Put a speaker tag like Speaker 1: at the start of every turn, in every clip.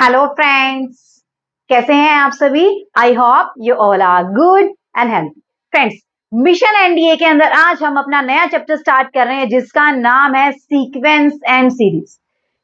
Speaker 1: Hello friends, कैसे हैं आप सभी? I hope you all are good and healthy. Friends, mission NDA के अंदर आज हम अपना नया चैप्टर स्टार्ट कर रहे हैं जिसका नाम है सीक्वेंस एंड सीरीज।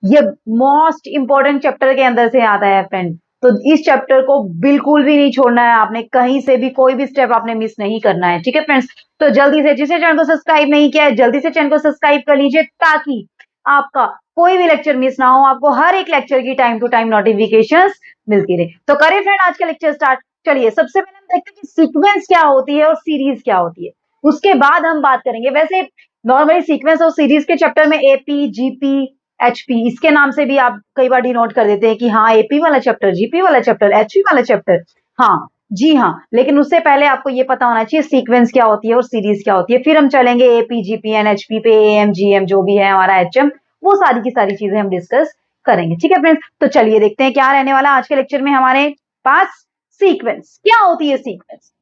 Speaker 1: ये मोस्ट इंपॉर्टेंट चैप्टर के अंदर से आता है फ्रेंड। तो इस चैप्टर को बिल्कुल भी नहीं छोड़ना है आपने, कहीं से भी कोई भी स्टेप आपने मिस नहीं करना है, ठीक है फ्रेंड्स? तो जल्दी से, जिसने चैनल को सब्सक्राइब नहीं किया है जल्दी से चैनल को सब्सक्राइब कर लीजिए ताकि आपका कोई भी लेक्चर मिस ना हो, आपको हर एक लेक्चर की टाइम टू टाइम नोटिफिकेशंस मिलती रहे। तो करें फ्रेंड आज का लेक्चर स्टार्ट। चलिए सबसे पहले हम देखते हैं कि सीक्वेंस क्या होती है और सीरीज क्या होती है, उसके बाद हम बात करेंगे। वैसे नॉर्मली सीक्वेंस और सीरीज के चैप्टर में एपी, जीपी, एचपी इसके नाम से भी आप कई बार डिनोट कर देते हैं कि हाँ एपी वाला चैप्टर, जीपी वाला चैप्टर, एचपी वाला चैप्टर। हाँ जी हाँ, लेकिन उससे पहले आपको ये पता होना चाहिए सीक्वेंस क्या होती है और सीरीज क्या होती है। फिर हम चलेंगे एपी, जीपी एंड एचपी पे, एएम, जीएम जो भी है हमारा, एचएम, वो सारी की सारी चीजें हम डिस्कस करेंगे, ठीक है फ्रेंड्स? तो चलिए देखते हैं क्या रहने वाला आज के लेक्चर में हमारे पास। सीक्वेंस क्या होती है? सीक्वेंस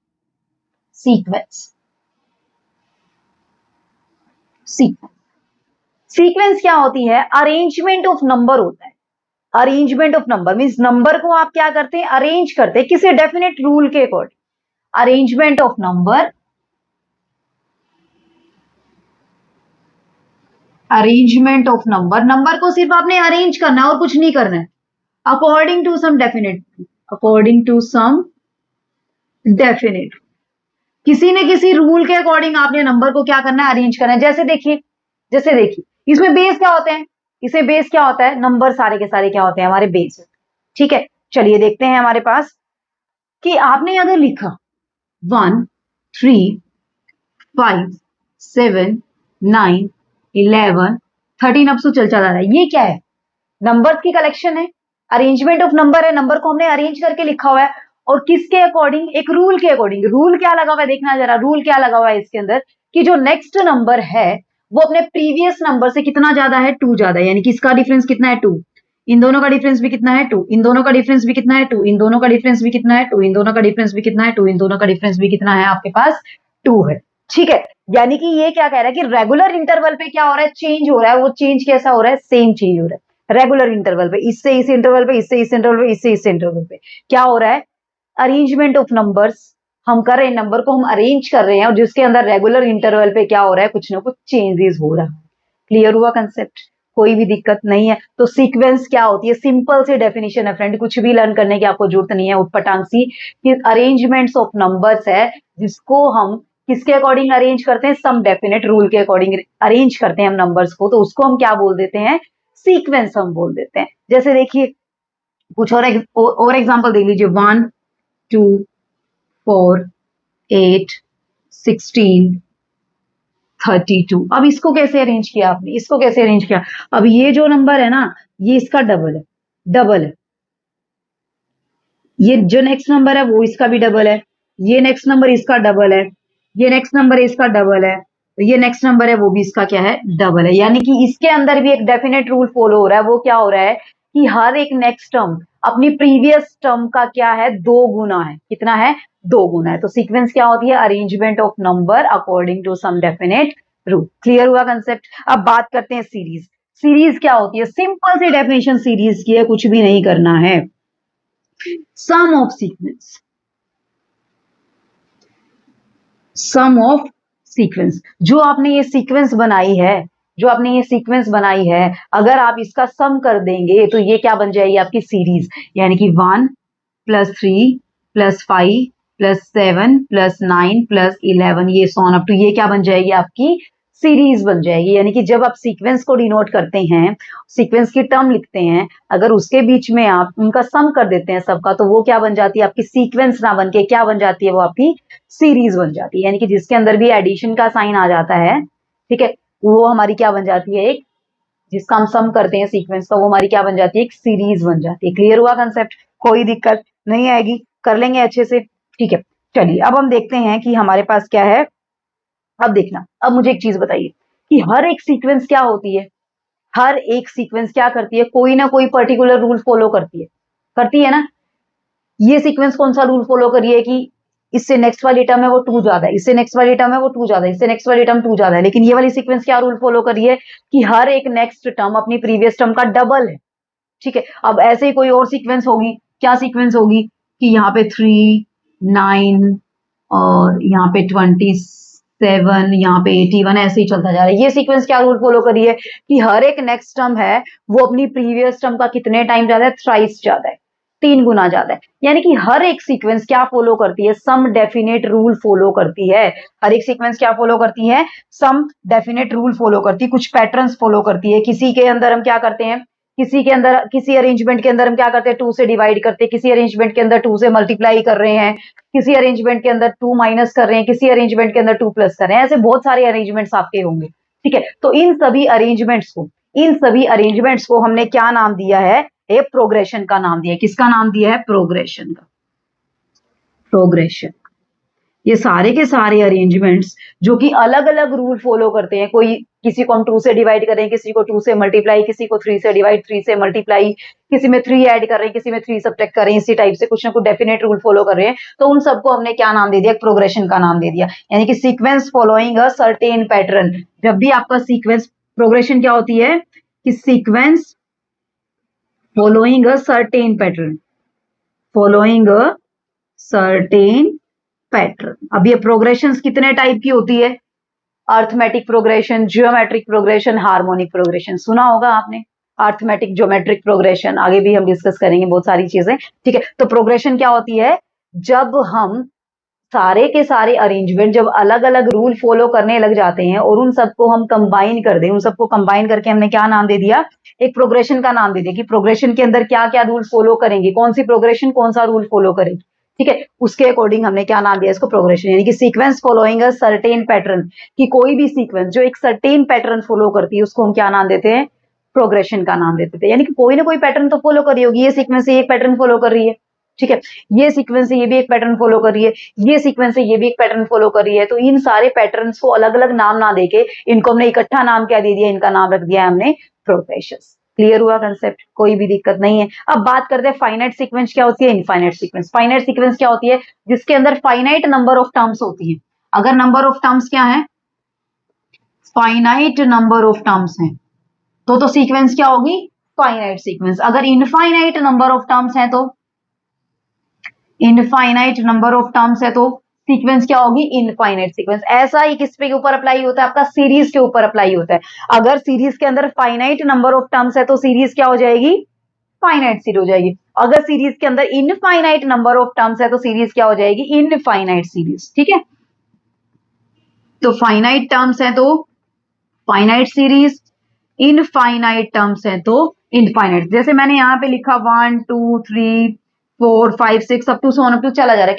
Speaker 1: सीक्वेंस सीक्वेंस सीक्वेंस क्या होती है? अरेंजमेंट ऑफ नंबर होता है। Arrangement of number means number को आप क्या करते हैं? अरेंज करते हैं किसी डेफिनेट रूल के according. Arrangement of number, arrangement of number, number को सिर्फ आपने अरेंज करना है और कुछ नहीं करना है। According to some definite, according to some definite, किसी न किसी रूल के अकॉर्डिंग आपने नंबर को क्या करना है? अरेंज करना है। जैसे देखिए इसमें बेस क्या होते हैं? इसमें बेस क्या होता है? नंबर सारे के सारे क्या होते हैं? हमारे बेस, ठीक है? चलिए देखते हैं हमारे पास कि आपने अगर लिखा 1, 3, 5, 7, 9, 11, 13, अब तो चल रहा है। ये क्या है? नंबर्स की कलेक्शन है, अरेंजमेंट ऑफ नंबर है। नंबर को हमने अरेंज करके लिखा हुआ है और किसके अकॉर्डिंग? एक रूल के अकॉर्डिंग। रूल क्या लगा हुआ है देखना जरा, रूल क्या लगा हुआ है इसके अंदर कि जो नेक्स्ट नंबर है वो अपने प्रीवियस नंबर से कितना ज्यादा है? 2 ज्यादा है, यानी कि इसका डिफरेंस कितना है? 2। इन दोनों का डिफरेंस भी कितना है? 2। इन दोनों का डिफरेंस भी कितना है? 2। इन दोनों का डिफरेंस भी कितना है? 2। इन दोनों का डिफरेंस भी कितना है? 2। इन दोनों का डिफरेंस भी कितना है? आपके पास 2 है, ठीक है? यानी कि ये क्या कह रहा है कि रेगुलर इंटरवल पे क्या हो रहा है? चेंज हो रहा है। वो चेंज कैसा हो रहा है? सेम चेंज हो रहा है रेगुलर इंटरवल पे। इससे इस इंटरवल पे, इससे इस इंटरवल पे, इससे इस इंटरवल पे क्या हो रहा है? अरेंजमेंट ऑफ नंबर्स हम कर रहे हैं, नंबर को हम अरेंज कर रहे हैं और जिसके अंदर रेगुलर इंटरवल पे क्या हो रहा है? कुछ ना कुछ चेंजेस हो रहा है। क्लियर हुआ कंसेप्ट? कोई भी दिक्कत नहीं है? तो सीक्वेंस क्या होती है? सिंपल सी डेफिनेशन है फ्रेंड, कुछ भी लर्न करने की आपको जरूरत नहीं है उटपटांग सी। कि अरेंजमेंट्स ऑफ नंबर्स है जिसको हम किसके अकॉर्डिंग अरेंज करते हैं? सम डेफिनेट रूल के अकॉर्डिंग अरेंज करते हैं हम नंबर्स को, तो उसको हम क्या बोल देते हैं? सीक्वेंस हम बोल देते हैं। जैसे देखिए कुछ और एग्जांपल देख लीजिए। 1, 2, 4, 8, 16, 32। अब इसको कैसे अरेंज किया आपने? इसको कैसे अरेंज किया? अब ये जो नंबर है ना, ये इसका डबल है, डबल है। ये जो नेक्स्ट नंबर है वो इसका भी डबल है, ये नेक्स्ट नंबर इसका डबल है, ये नेक्स्ट नंबर इसका डबल है, तो ये नेक्स्ट नंबर है वो भी इसका क्या है? डबल है। यानी कि इसके अंदर भी एक डेफिनेट रूल फॉलो हो रहा है। वो क्या हो रहा है कि हर एक नेक्स्ट टर्म अपनी प्रीवियस टर्म का क्या है? 2 गुना है। कितना है? 2 गुना है। तो सीक्वेंस क्या होती है? Arrangement of number according to some definite rule. Clear हुआ कंसेप्ट? अब बात करते हैं सीरीज। सीरीज क्या होती है? सिंपल सी डेफिनेशन सीरीज की है, कुछ भी नहीं करना है। Sum of sequence, sum of sequence, जो आपने ये सीक्वेंस बनाई है, जो आपने ये सीक्वेंस बनाई है, अगर आप इसका सम कर देंगे तो ये क्या बन जाएगी? आपकी सीरीज। यानी कि 1 + 3 + 5 + 7 + 9 + 11, ये सॉन अप टू ये क्या बन जाएगी? आपकी सीरीज बन जाएगी। यानी कि जब आप सीक्वेंस को डिनोट करते हैं, सीक्वेंस की टर्म लिखते हैं, अगर उसके बीच में आप उनका सम कर देते हैं सबका, तो वो क्या बन जाती है? आपकी सीक्वेंस ना बन के क्या बन जाती है? वो आपकी सीरीज बन जाती है। यानी कि जिसके अंदर भी एडिशन का साइन आ जाता है, ठीक है, वो हमारी क्या बन जाती है? एक, जिसका हम सम करते हैं सीक्वेंस का, वो हमारी क्या बन जाती है? एक सीरीज बन जाती है। क्लियर हुआ कंसेप्ट? कोई दिक्कत नहीं आएगी, कर लेंगे अच्छे से, ठीक है? चलिए अब हम देखते हैं कि हमारे पास क्या है। अब देखना, अब मुझे एक चीज बताइए कि हर एक सीक्वेंस क्या होती है? हर एक सीक्वेंस क्या करती है? कोई ना कोई पर्टिकुलर रूल फॉलो करती है ना? ये सीक्वेंस कौन सा रूल फॉलो करिए कि इससे नेक्स्ट वाली टर्म है वो 2 ज्यादा है, इससे नेक्स्ट वाली टर्म है वो 2 ज्यादा है, इससे नेक्स्ट वाली टर्म 2 ज्यादा है। लेकिन ये वाली सीक्वेंस क्या रूल फॉलो करिए कि हर एक नेक्स्ट टर्म अपनी प्रीवियस टर्म का डबल है। ठीक है, अब ऐसे ही कोई और सीक्वेंस होगी, क्या सीक्वेंस होगी कि यहाँ पे 3, 9 और यहाँ पे 27, यहाँ पे 81, ऐसे ही चलता जा रहा है। ये सीक्वेंस क्या रूल फॉलो करी है कि हर एक नेक्स्ट टर्म है वो अपनी प्रीवियस टर्म का कितने टाइम ज्यादा है, थ्राइस ज्यादा है, 3 गुना ज्यादा है। यानी कि हर एक सीक्वेंस क्या फॉलो करती है, सम डेफिनेट रूल फॉलो करती है। हर एक सीक्वेंस क्या फॉलो करती है, सम डेफिनेट रूल फॉलो करती है, कुछ पैटर्न्स फॉलो करती है। किसी के अंदर हम क्या करते हैं, किसी के अंदर, किसी अरेंजमेंट के अंदर हम क्या करते हैं, 2 से डिवाइड करते हैं, किसी अरेंजमेंट के अंदर 2 से मल्टीप्लाई कर रहे हैं, किसी अरेंजमेंट के अंदर 2 माइनस कर रहे हैं, किसी अरेंजमेंट के अंदर 2 प्लस कर रहे हैं। ऐसे बहुत सारे अरेंजमेंट्स आपके होंगे, ठीक है। तो इन सभी अरेंजमेंट्स को हमने क्या नाम दिया है, एक प्रोग्रेशन का नाम दिया है। किसका नाम दिया है, प्रोग्रेशन का, प्रोग्रेशन। ये सारे के सारे अरेंजमेंट्स जो कि अलग अलग रूल फॉलो करते हैं, कोई किसी को हम 2 से डिवाइड कर रहे हैं, किसी को 2 से मल्टीप्लाई, किसी को 3 से डिवाइड, 3 से मल्टीप्लाई, किसी में 3 ऐड कर रहे हैं, किसी में 3 सब्ट्रैक्ट कर रहे हैं, इसी टाइप से कुछ ना कुछ डेफिनेट रूल फॉलो कर रहे हैं, तो उन सबको हमने क्या नाम दे दिया, प्रोग्रेशन का नाम दे दिया। यानी कि sequence following a certain pattern. जब भी आपका सीक्वेंस, प्रोग्रेशन क्या होती है कि sequence following a certain pattern, following a certain pattern. अब ये प्रोग्रेशंस कितने टाइप की होती है, arithmetic progression, geometric progression, harmonic progression. सुना होगा आपने अर्थमेटिक, ज्योमेट्रिक प्रोग्रेशन, आगे भी हम डिस्कस करेंगे बहुत सारी चीजें, ठीक है। तो प्रोग्रेशन क्या होती है, जब हम सारे के सारे अरेंजमेंट जब अलग अलग रूल फॉलो करने लग जाते हैं और उन सबको हम कंबाइन कर दें, उन सबको कंबाइन करके हमने क्या नाम दे दिया, एक प्रोग्रेशन का नाम दे दिया कि प्रोग्रेशन के अंदर क्या क्या रूल फॉलो करेंगे, कौन सी प्रोग्रेशन कौन सा रूल फॉलो करेगी, ठीक है। उसके अकॉर्डिंग हमने क्या नाम दिया इसको, प्रोग्रेशन। यानी कि sequence following a certain pattern, कि कोई भी सीक्वेंस जो एक सर्टेन पैटर्न फॉलो करती है उसको हम क्या नाम देते हैं, प्रोग्रेशन का नाम देते थे। यानी कि कोई ना कोई पैटर्न तो फॉलो करी होगी, ये सीक्वेंस से एक पैटर्न फॉलो कर रही है, ठीक है, ये सीक्वेंस से ये भी एक पैटर्न फॉलो कर रही है, ये सीक्वेंस से ये भी एक पैटर्न फॉलो कर रही है। तो इन सारे पैटर्न्स को अलग अलग नाम ना देके इनको हमने इकट्ठा नाम क्या दे दिया, इनका नाम रख दिया हमने प्रोग्रेशंस। क्लियर हुआ कंसेप्ट, कोई भी दिक्कत नहीं है। अब बात करते हैं फाइनाइट सीक्वेंस क्या होती है, इनफाइनाइट सीक्वेंस। फाइनाइट सीक्वेंस क्या होती है, जिसके अंदर फाइनाइट नंबर ऑफ टर्म्स होती है। अगर नंबर ऑफ टर्म्स क्या है, फाइनाइट नंबर ऑफ टर्म्स है, तो सीक्वेंस क्या होगी, फाइनाइट सीक्वेंस। अगर इनफाइनाइट नंबर ऑफ टर्म्स है तो, इनफाइनाइट नंबर ऑफ टर्म्स है तो सीक्वेंस क्या होगी, इनफाइनाइट सीक्वेंस। ऐसा ही किस पे ऊपर अप्लाई होता है, आपका सीरीज के ऊपर अप्लाई होता है। अगर सीरीज के अंदर फाइनाइट नंबर ऑफ टर्म्स है तो सीरीज क्या हो जाएगी, फाइनाइट सीरीज हो जाएगी। अगर सीरीज के अंदर इनफाइनाइट नंबर ऑफ टर्म्स है तो सीरीज क्या हो जाएगी, इनफाइनाइट सीरीज, ठीक है। तो फाइनाइट टर्म्स है तो फाइनाइट सीरीज, इनफाइनाइट टर्म्स है तो इनफाइनाइट। जैसे मैंने यहाँ पे लिखा 1 2 3 4 5 6 up to, so on up to चला जा रहा है।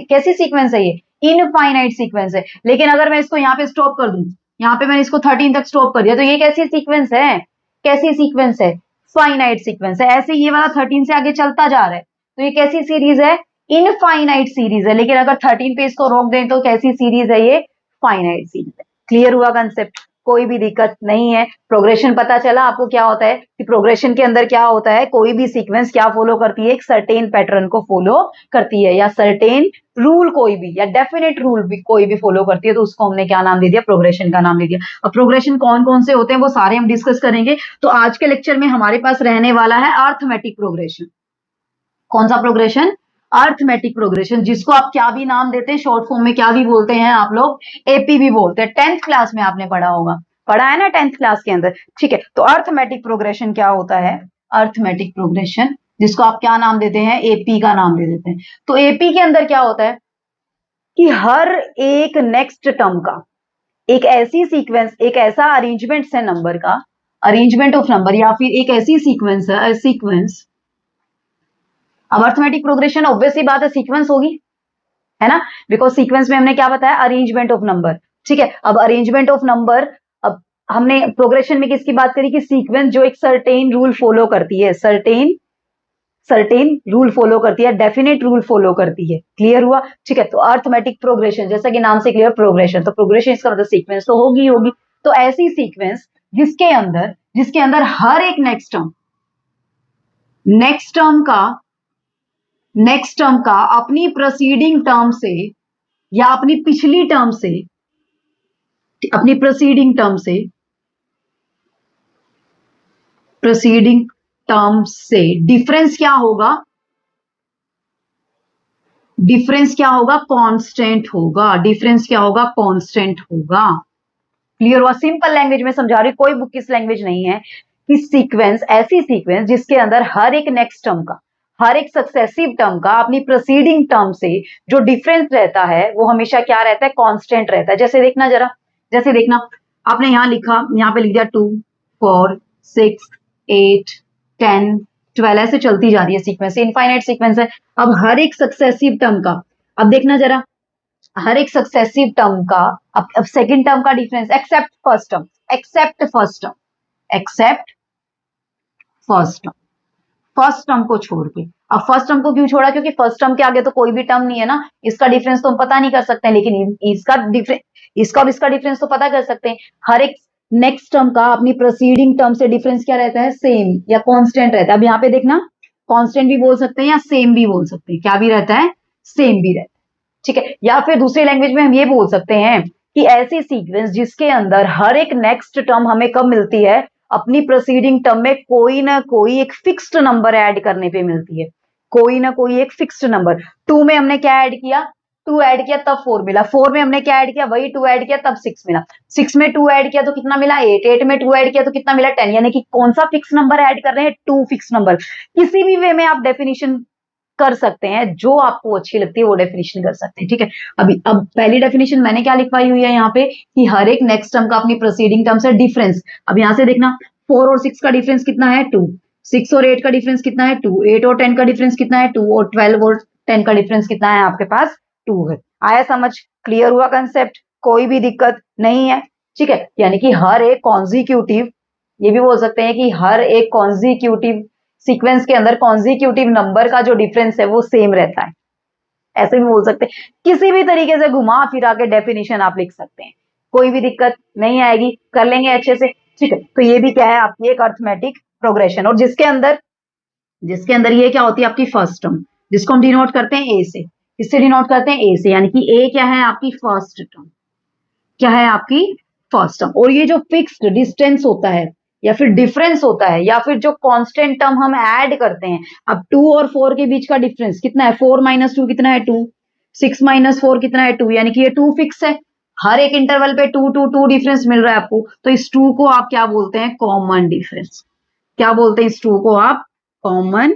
Speaker 1: कैसी सीक्वेंस है ये, इनफाइनाइट सीक्वेंस है। लेकिन अगर मैं इसको यहाँ पे स्टॉप कर दूं, यहाँ पे मैंने इसको 13 तक स्टॉप कर दिया, तो ये कैसी सीक्वेंस है, कैसी सीक्वेंस है, फाइनाइट सीक्वेंस है। ऐसे ये वाला 13 से आगे चलता जा रहा है, तो ये कैसी सीरीज है, इनफाइनाइट सीरीज है। लेकिन अगर 13 पे इसको रोक दें तो कैसी सीरीज है, ये फाइनाइट सीरीज है। क्लियर हुआ कंसेप्ट, कोई भी दिक्कत नहीं है। प्रोग्रेशन पता चला आपको क्या होता है, कि प्रोग्रेशन के अंदर क्या होता है, कोई भी सीक्वेंस क्या फॉलो करती है, एक सर्टेन पैटर्न को फॉलो करती है, या सर्टेन रूल कोई भी, या डेफिनेट रूल भी कोई भी फॉलो करती है, तो उसको हमने क्या नाम दे दिया, प्रोग्रेशन का नाम दे दिया। अब प्रोग्रेशन कौन कौन से होते हैं वो सारे हम डिस्कस करेंगे। तो आज के लेक्चर में हमारे पास रहने वाला है अर्थमेटिक प्रोग्रेशन। कौन सा प्रोग्रेशन, अर्थमेटिक प्रोग्रेशन, जिसको आप क्या भी नाम देते हैं, शॉर्ट फॉर्म में क्या भी बोलते हैं आप लोग, एपी भी बोलते हैं। 10th क्लास में आपने पढ़ा होगा, पढ़ा है ना 10th क्लास के अंदर, ठीक है। तो अर्थमेटिक प्रोग्रेशन क्या होता है, अर्थमेटिक प्रोग्रेशन, जिसको आप क्या नाम देते हैं, एपी का नाम दे देते हैं। तो एपी के अंदर क्या होता है कि हर एक नेक्स्ट टर्म का एक ऐसी सीक्वेंस, एक ऐसा अरेंजमेंट है नंबर का, अरेंजमेंट ऑफ नंबर, या फिर एक ऐसी सीक्वेंस है, सीक्वेंस। अब अर्थमेटिक प्रोग्रेशन ऑब्वियसली बात है सीक्वेंस होगी, है ना, बिकॉज सीक्वेंस में हमने क्या बताया, अरेंजमेंट ऑफ नंबर, ठीक है। अब अरेंजमेंट ऑफ नंबर, अब हमने प्रोग्रेशन में किसकी बात करी, कि सीक्वेंस जो एक सर्टेन रूल फॉलो करती है, सर्टेन सर्टेन रूल फॉलो करती है, डेफिनेट रूल फॉलो करती है। क्लियर हुआ, ठीक है। तो अर्थमेटिक प्रोग्रेशन, जैसा कि नाम से क्लियर, प्रोग्रेशन, तो प्रोग्रेशन इसका मतलब सीक्वेंस तो होगी होगी। तो ऐसी सीक्वेंस जिसके अंदर हर एक नेक्स्ट टर्म का अपनी प्रोसीडिंग टर्म से, या अपनी पिछली टर्म से, अपनी प्रोसीडिंग टर्म से, प्रोसीडिंग टर्म से डिफरेंस क्या होगा? डिफरेंस क्या होगा? कांस्टेंट होगा। डिफरेंस क्या होगा? कांस्टेंट होगा। क्लियर हुआ? सिंपल लैंग्वेज में समझा रही, कोई बुक किस लैंग्वेज नहीं है कि सीक्वेंस, ऐसी सीक्वेंस जिसके अंदर हर एक नेक्स्ट टर्म का, हर एक सक्सेसिव टर्म का अपनी प्रोसीडिंग टर्म से जो डिफरेंस रहता है वो हमेशा क्या रहता है? कांस्टेंट रहता है। जैसे देखना जरा, जैसे देखना, आपने यहां लिखा, यहां पे लिख दिया 2 4 6 8 10 12, ऐसे चलती जा रही है सीक्वेंस, इनफाइनाइट सीक्वेंस है। अब हर एक सक्सेसिव टर्म का, अब देखना जरा, हर एक सक्सेसिव टर्म का, अब सेकंड टर्म का difference accept first term, accept first term, accept first term, first term को छोड़ के। अब फर्स्ट टर्म को क्यों छोड़ा? क्योंकि फर्स्ट टर्म के आगे तो कोई भी टर्म नहीं है ना, इसका डिफरेंस तो हम पता नहीं कर सकते हैं, लेकिन इसका डिफरेंस, इसका और इसका डिफरेंस तो पता कर सकते हैं। हर एक नेक्स्ट टर्म का अपनी प्रोसीडिंग टर्म से डिफरेंस क्या रहता है? सेम या कांस्टेंट रहता है। अब यहाँ पे देखना, कांस्टेंट भी बोल सकते हैं या सेम भी बोल सकते हैं। क्या भी रहता है? सेम भी रहता है। ठीक है, या फिर दूसरी लैंग्वेज में हम ये बोल सकते हैं कि ऐसी सीक्वेंस जिसके अंदर हर एक नेक्स्ट टर्म हमें कब मिलती है? अपनी प्रोसीडिंग टर्म में कोई ना कोई एक फिक्स्ड नंबर ऐड करने पे मिलती है, कोई ना कोई एक फिक्स्ड नंबर। 2 में हमने क्या ऐड किया? 2 ऐड किया तब 4 मिला। 4 में हमने क्या ऐड किया? वही 2 ऐड किया तब 6 मिला। 6 में 2 ऐड किया तो कितना मिला? 8। 8 में 2 ऐड किया तो कितना मिला? 10। यानी कि कौन सा फिक्स नंबर ऐड कर रहे हैं? 2 फिक्स नंबर। किसी भी वे में आप डेफिनेशन कर सकते हैं, जो आपको अच्छी लगती है वो डेफिनेशन कर सकते हैं। ठीक है, अभी अब पहली डेफिनेशन मैंने क्या लिखवाई हुई है यहाँ पे कि हर एक नेक्स्ट टर्म का अपनी प्रोसीडिंग टर्म से डिफरेंस। अब यहां से देखना, 4 और 6 का डिफरेंस कितना है? 2। 6 और 8 का डिफरेंस कितना है? 2। 8 और 10 का डिफरेंस कितना है? 2। और 12 और 10 का डिफरेंस कितना है? आपके पास 2 है। आया समझ? क्लियर हुआ कंसेप्ट? कोई भी दिक्कत नहीं है। ठीक है, यानी कि हर एक कॉन्जिक्यूटिव, ये भी बोल सकते हैं कि हर एक कॉन्जिक्यूटिव सीक्वेंस के अंदर कॉन्जिक्यूटिव नंबर का जो डिफरेंस है वो सेम रहता है। ऐसे भी बोल सकते हैं, किसी भी तरीके से घुमा फिरा के डेफिनेशन आप लिख सकते हैं, कोई भी दिक्कत नहीं आएगी, कर लेंगे अच्छे से। ठीक है, तो ये भी क्या है? आपकी एक अर्थमेटिक प्रोग्रेशन, और जिसके अंदर ये क्या होती है? आपकी फर्स्ट टर्म, जिसको हम डिनोट करते हैं ए से। किससे डिनोट करते हैं? ए से। यानी कि ए क्या है? आपकी फर्स्ट टर्म। क्या है? आपकी फर्स्ट टर्म। और ये जो फिक्स्ड डिस्टेंस होता है या फिर डिफरेंस होता है या फिर जो कांस्टेंट टर्म हम ऐड करते हैं, अब 2 और 4 के बीच का डिफरेंस कितना है? 4 माइनस 2 कितना है? 2। 6 माइनस 4 कितना है? 2। यानी कि ये 2 फिक्स है, हर एक इंटरवल पे 2 2 2 डिफरेंस मिल रहा है आपको, तो इस 2 को आप क्या बोलते हैं? Common difference. क्या बोलते हैं? इस 2 को आप कॉमन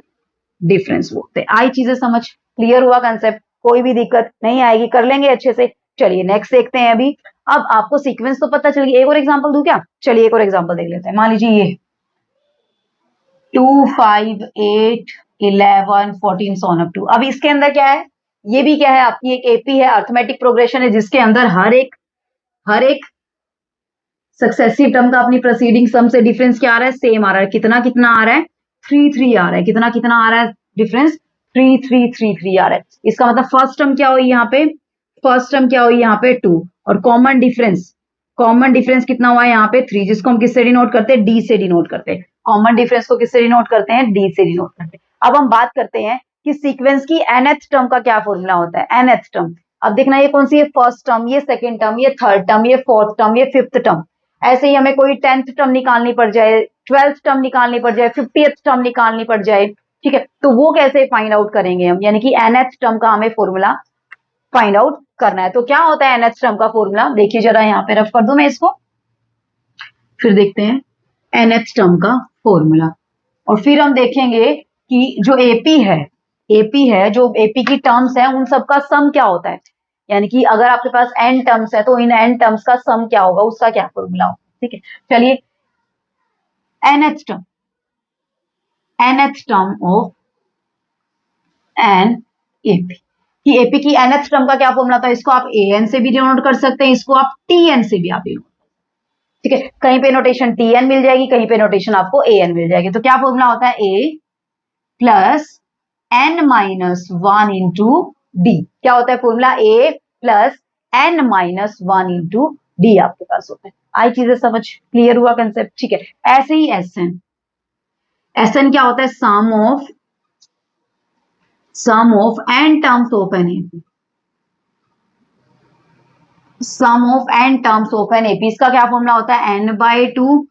Speaker 1: डिफरेंस बोलते हैं। आई चीजें समझ? क्लियर हुआ कंसेप्ट? कोई भी दिक्कत नहीं आएगी, कर लेंगे अच्छे से। चलिए नेक्स्ट देखते हैं। अभी अब आपको सीक्वेंस तो पता चल गई, एक और एग्जांपल दूं क्या? चलिए एक और एग्जांपल देख लेते हैं। मान लीजिए ये 2 5 8 11 14 सोन अप टू। अब इसके अंदर क्या है? ये भी क्या है? आपकी एक एपी है, अर्थमेटिक प्रोग्रेशन है, जिसके अंदर हर एक सक्सेसिव टर्म का अपनी प्रोसीडिंग सम से डिफरेंस क्या आ रहा है? सेम आ रहा है। कितना कितना आ रहा है? 3 3 आ रहा है। कितना कितना आ रहा है डिफरेंस? 3 3 3 3 आ रहा है। इसका मतलब फर्स्ट टर्म क्या हुई यहाँ पे? फर्स्ट टर्म क्या हुई यहाँ पे? 2। और कॉमन डिफरेंस कितना हुआ है यहाँ पे? 3, जिसको हम किससे डिनोट करते हैं? डी से डिनोट करते हैं। कॉमन डिफरेंस को किससे डिनोट करते हैं? डी से डिनोट करते हैं। अब हम बात करते हैं कि सीक्वेंस की nth टर्म का क्या फॉर्मूला होता है? nth term. अब देखना, ये कौन सी है? फर्स्ट टर्म, ये सेकंड टर्म, ये थर्ड टर्म, ये फोर्थ टर्म, ये फिफ्थ टर्म। ऐसे ही हमें कोई 10th टर्म निकालनी पड़ जाए, 12th टर्म निकालनी पड़ जाए, 50th टर्म निकालनी पड़ जाए, ठीक है, तो वो कैसे फाइंड आउट करेंगे हम? यानी कि nth टर्म का हमें फॉर्मूला फाइंड आउट करना है। तो क्या होता है nth टर्म का फॉर्मूला? देखिए जरा, यहाँ पे रफ कर दूं मैं इसको, फिर देखते हैं nth टर्म का फॉर्मूला। और फिर हम देखेंगे कि जो एपी है, जो एपी की टर्म्स है, उन सबका सम क्या होता है। यानी कि अगर आपके पास n टर्म्स है तो इन n टर्म्स का सम क्या होगा, उसका क्या फॉर्मूला होगा। ठीक है, चलिए nth term of an AP, कि एपी की nth टर्म का क्या फॉर्मूला था? इसको आप an से भी डिनोट कर सकते हैं, इसको आप tn से भी आप डिनोट। ठीक है, कहीं पे नोटेशन tn मिल जाएगी, कहीं पे नोटेशन आपको an मिल जाएगी। तो क्या फॉर्मूला होता है? a plus n minus 1 into D. क्या होता है formula? a plus n minus 1 into D आपके पास होता है। आई चीजें समझ? क्लियर हुआ कंसेप्ट? ठीक है, ऐसे ही एसएन क्या होता है? Sum of n terms of an AP, sum of n terms of an AP. इसका क्या फॉर्मूला होता है? n/2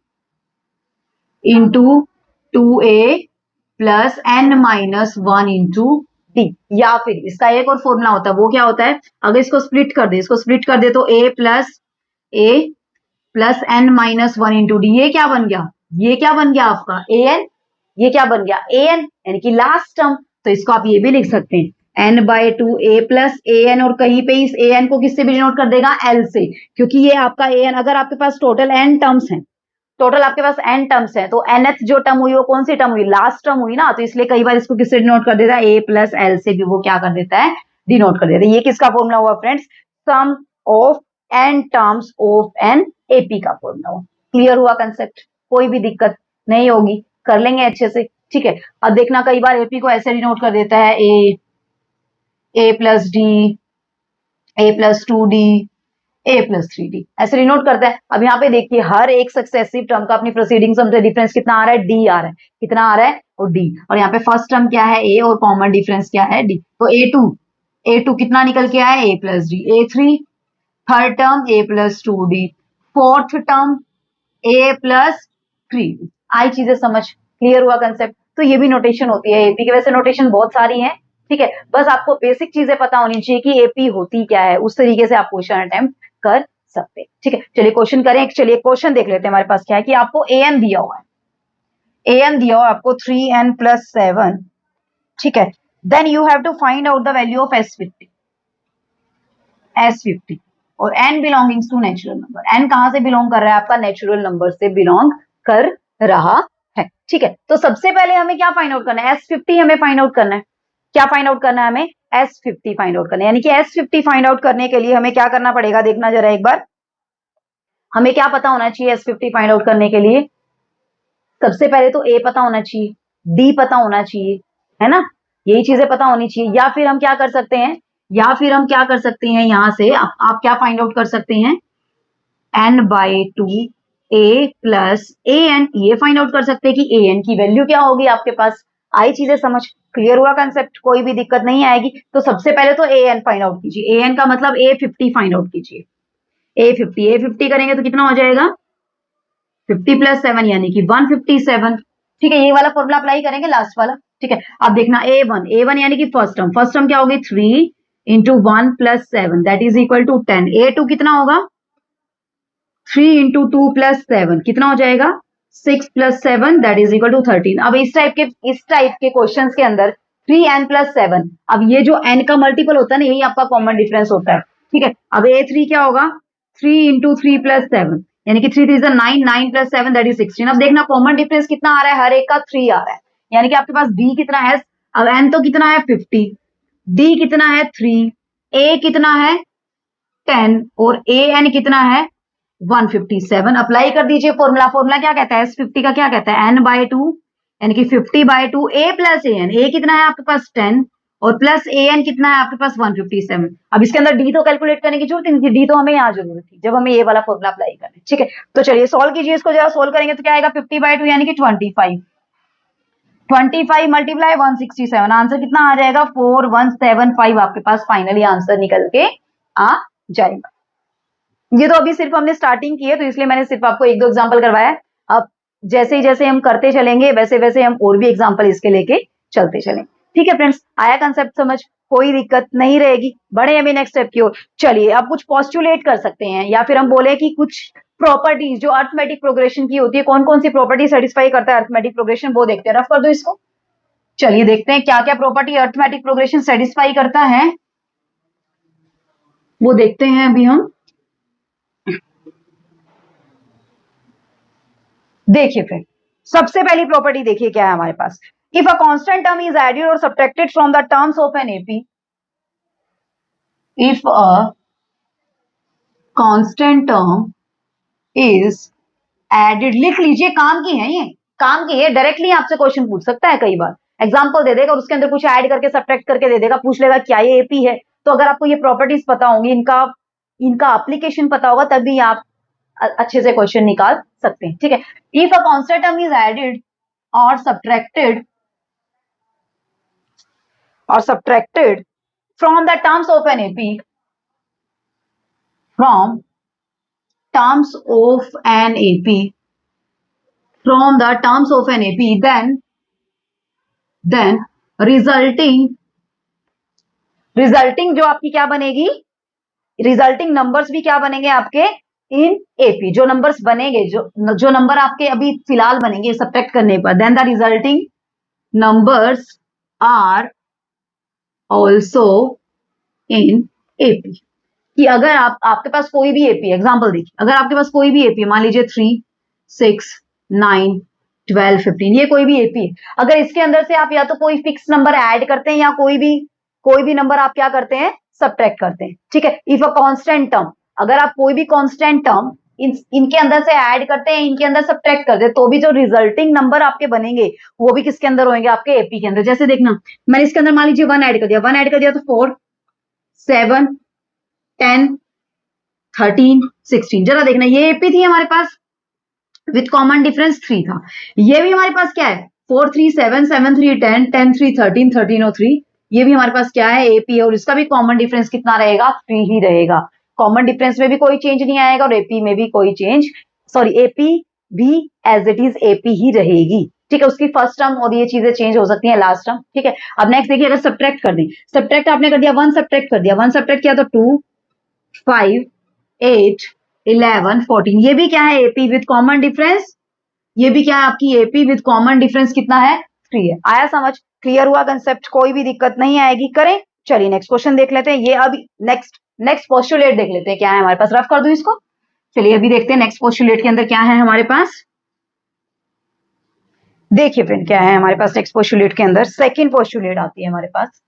Speaker 1: into 2a plus n minus 1 into d. या फिर इसका एक और फॉर्मूला होता है, वो क्या होता है, अगर इसको स्प्लिट कर दे, इसको स्प्लिट कर दे तो a plus n minus 1 into D. ये क्या बन गया, ये क्या बन गया आपका an, ये क्या बन गया an, यानी कि लास्ट टर्म। तो इसको आप ये भी लिख सकते हैं n/2 a प्लस an, और कहीं पे इस an को किससे भी डिनोट कर देगा, l से, क्योंकि ये आपका an, अगर आपके पास टोटल n टर्म्स हैं, टोटल आपके पास n टर्म्स हैं, तो nth जो टर्म हुई वो कौन सी टर्म हुई, लास्ट टर्म हुई ना, तो इसलिए कई बार इसको किससे डिनोट कर देता है, a प्लस l से भी वो क्या कर देता है, डिनोट कर देता है। ये किसका फॉर्मूला हुआ friends, sum of n terms of an AP का फॉर्मूला हुआ। क्लियर हुआ कंसेप्ट, कोई भी दिक्कत नहीं होगी, कर लेंगे अच्छे से, ठीक है। अब देखना कई बार एपी को ऐसे डिनोट कर देता है, a plus D, a plus 2d, a plus 3d, ऐसे डिनोट करता है। अब यहाँ पे देखिए हर एक सक्सेसिव टर्म का अपनी प्रोसीडिंग सम से डिफरेंस कितना आ रहा है, d आ रहा है, कितना आ रहा है, और d, और यहाँ पे फर्स्ट टर्म क्या है, a, और कॉमन डिफरेंस क्या है, d, तो a2 कितना निकल के आया, a plus D, a3 third term a plus 2d, fourth term a plus 3d। आई चीजें समझ, क्लियर हुआ कंसेप्ट। तो ये भी नोटेशन होती है एपी की, वैसे नोटेशन बहुत सारी है, ठीक है, बस आपको बेसिक चीजें पता होनी चाहिए कि एपी होती क्या है, उस तरीके से आप क्वेश्चन अटेम्प्ट कर सकते हैं, ठीक है। चलिए क्वेश्चन करें, चलिए क्वेश्चन देख लेते हैं हमारे पास क्या है, कि आपको an दिया हुआ है, an दिया हुआ है आपको 3n प्लस 7, ठीक है, then you have to find out the value of s50 और n belongings to natural number. n कहां से बिलोंग कर रहा है, आपका नेचुरल नंबर से बिलोंग कर रहा है, ठीक है। तो सबसे पहले हमें क्या फाइंड आउट करना है, s50 हमें फाइंड आउट करना है, क्या फाइंड आउट करना है हमें, s50 फाइंड आउट करना है, यानी कि s50 फाइंड आउट करने के लिए हमें क्या करना पड़ेगा, देखना जरा एक बार, हमें क्या पता होना चाहिए s50 फाइंड आउट करने के लिए, सबसे पहले तो a पता होना चाहिए, d पता होना चाहिए, है ना, यही चीजें पता होनी चाहिए। या फिर हम क्या कर सकते हैं, या फिर हम क्या कर सकते हैं, यहां से आप क्या फाइंड आउट कर सकते हैं, n/2 a प्लस an, ये फाइंड आउट कर सकते हैं कि an की वैल्यू क्या होगी आपके पास। आई चीजें समझ, क्लियर हुआ कंसेप्ट, कोई भी दिक्कत नहीं आएगी। तो सबसे पहले तो an फाइंड आउट कीजिए, an का मतलब a50 फाइंड आउट कीजिए, a50 करेंगे तो कितना हो जाएगा, 50 प्लस 7 यानी कि 157, ठीक है, ये वाला फॉर्मूला अप्लाई करेंगे लास्ट वाला, ठीक है। अब देखना a1 यानी कि फर्स्ट टर्म क्या होगी, 3 into 1 plus 7 that is equal to 10, a2 कितना होगा, 3 इंटू 2 प्लस 7 कितना हो जाएगा, 6 plus 7 that is equal to 13। अब इस टाइप के क्वेश्चंस के अंदर 3n प्लस 7, अब ये जो n का मल्टीपल होता है ना, यही आपका कॉमन डिफरेंस होता है, ठीक है। अब a3 क्या होगा, 3 इंटू 3 प्लस 7, यानी कि 3 3 9, 9 प्लस 7 दैट इज 16। अब देखना कॉमन डिफरेंस कितना आ रहा है, हर एक का 3 आ रहा है, यानी कि आपके पास d कितना है, अब n तो कितना है 50, d कितना है 3, a कितना है 10, और an कितना है 157। अप्लाई कर दीजिए फॉर्मूला, फॉर्मूला क्या कहता है, s50 का क्या कहता है, n/2 यानी कि 50/2 a प्लस an, a कितना है आपके पास 10, और प्लस an कितना है आपके पास 157। अब इसके अंदर d तो कैलकुलेट करने की जरूरत नहीं थी, d तो हमें यहाँ जरूरत थी जब हमें ये वाला फॉर्मूला अप्लाई करना है, ठीक है। तो चलिए सॉल्व कीजिए इसको, जरा सोल्व करेंगे तो क्या आएगा, 50/2 यानी कि 25 मल्टीप्लाई 167, आंसर कितना आ जाएगा 4175, आपके पास फाइनली आंसर निकल के आ जाएगा। ये तो अभी सिर्फ हमने स्टार्टिंग की है, तो इसलिए मैंने सिर्फ आपको एक दो एग्जांपल करवाया। अब जैसे हम करते चलेंगे वैसे वैसे हम और भी एग्जांपल इसके लेके चलते चलेंगे, ठीक है फ्रेंड्स। आया कंसेप्ट समझ, कोई दिक्कत नहीं रहेगी, बढ़े अभी नेक्स्ट स्टेप की ओर। चलिए अब कुछ पॉस्टुलेट कर सकते हैं, या फिर हम बोले कि कुछ प्रॉपर्टीज जो अर्थमेटिक प्रोग्रेशन की होती है, कौन कौन सी प्रॉपर्टी सेटिस्फाई करता है अर्थमेटिक प्रोग्रेशन, वो देखते हैं। रफ कर दो इसको, चलिए देखते हैं क्या क्या प्रॉपर्टी अर्थमेटिक प्रोग्रेशन सेटिस्फाई करता है, वो देखते हैं अभी हम। देखिए फिर सबसे पहली प्रॉपर्टी देखिए क्या है हमारे पास, if a constant term is added और subtracted from the terms of an AP, if a constant term is added, लिख लीजिए, काम की है ये, काम की है, डायरेक्टली आपसे क्वेश्चन पूछ सकता है, कई बार एग्जांपल दे देगा और उसके अंदर कुछ ऐड करके सब्ट्रैक्ट करके दे देगा, पूछ लेगा क्या ये एपी है। तो अगर आपको ये प्रॉपर्टीज पता होंगी, इनका एप्लीकेशन पता होगा, तभी आप अच्छे से क्वेश्चन निकाल सकते हैं, ठीक है। If a constant term is added और subtracted from the terms of an AP, from terms of an AP, from the terms of an AP, then then resulting जो आपकी क्या बनेगी, रिजल्टिंग नंबर्स भी क्या बनेंगे आपके इन एपी, जो नंबर्स बनेंगे, जो नंबर आपके अभी फिलहाल बनेंगे सब्ट्रैक्ट करने पर, then the resulting numbers are also in AP. कि अगर आपके पास कोई भी एपी, एग्जांपल देखिए, अगर आपके पास कोई भी एपी, मान लीजिए 3, 6, 9, 12, 15, ये कोई भी एपी है, अगर इसके अंदर से आप या तो कोई फिक्स नंबर ऐड करते हैं या कोई भी नंबर आप क्या करते हैं, सब्ट्रैक्ट करते हैं, ठीक है। इफ अ कांस्टेंट टर्म, अगर आप कोई भी कांस्टेंट टर्म इनके अंदर से ऐड करते हैं, इनके अंदर सब्ट्रैक्ट करते हैं, तो भी जो रिजल्टिंग नंबर आपके बनेंगे वो भी किसके अंदर होंगे, आपके एपी के अंदर। जैसे देखना, मैंने इसके अंदर मान लीजिए 1 ऐड कर दिया, 1 ऐड कर दिया तो 4, 7, 10, 13, 16, जरा देखना, ये एपी थी हमारे पास, विथ कॉमन डिफरेंस 3 था। ये भी हमारे पास क्या है, 4, 3, 7, 7, 3, 10, 10, 3, 13, 13 और 3, ये भी हमारे पास क्या है, एपी है, और इसका भी कॉमन डिफरेंस कितना रहेगा, 3 ही रहेगा। कॉमन डिफरेंस में भी कोई चेंज नहीं आएगा और एपी में भी कोई चेंज, सॉरी एपी भी एज इट इज एपी ही रहेगी, ठीक है। उसकी फर्स्ट टर्म और ये चीजें चेंज हो सकती है लास्ट टर्म, ठीक है। अब नेक्स्ट देखिए, अगर सब्ट्रैक्ट कर दें, सब्ट्रैक्ट आपने कर दिया, 1 सब्ट्रैक्ट कर दिया, 1 सब्ट्रैक्ट किया तो 2, 5, 8, 11, 14, ये भी क्या है, एपी विद कॉमन डिफरेंस, ये भी क्या है आपकी एपी विद कॉमन डिफरेंस कितना है, 3 है। आया समझ, क्लियर हुआ कंसेप्ट, कोई भी दिक्कत नहीं आएगी, करें। चलिए नेक्स्ट क्वेश्चन देख लेते हैं, ये अभी नेक्स्ट पोस्टुलेट देख लेते हैं क्या है हमारे पास, रफ कर दूं इसको। चलिए अभी देखते हैं नेक्स्ट पोस्टुलेट के अंदर क्या है हमारे पास। देखिए फ्रेंड, क्या है हमारे पास नेक्स्ट पोस्टुलेट के अंदर, सेकंड पोस्टुलेट आती है हमारे पास,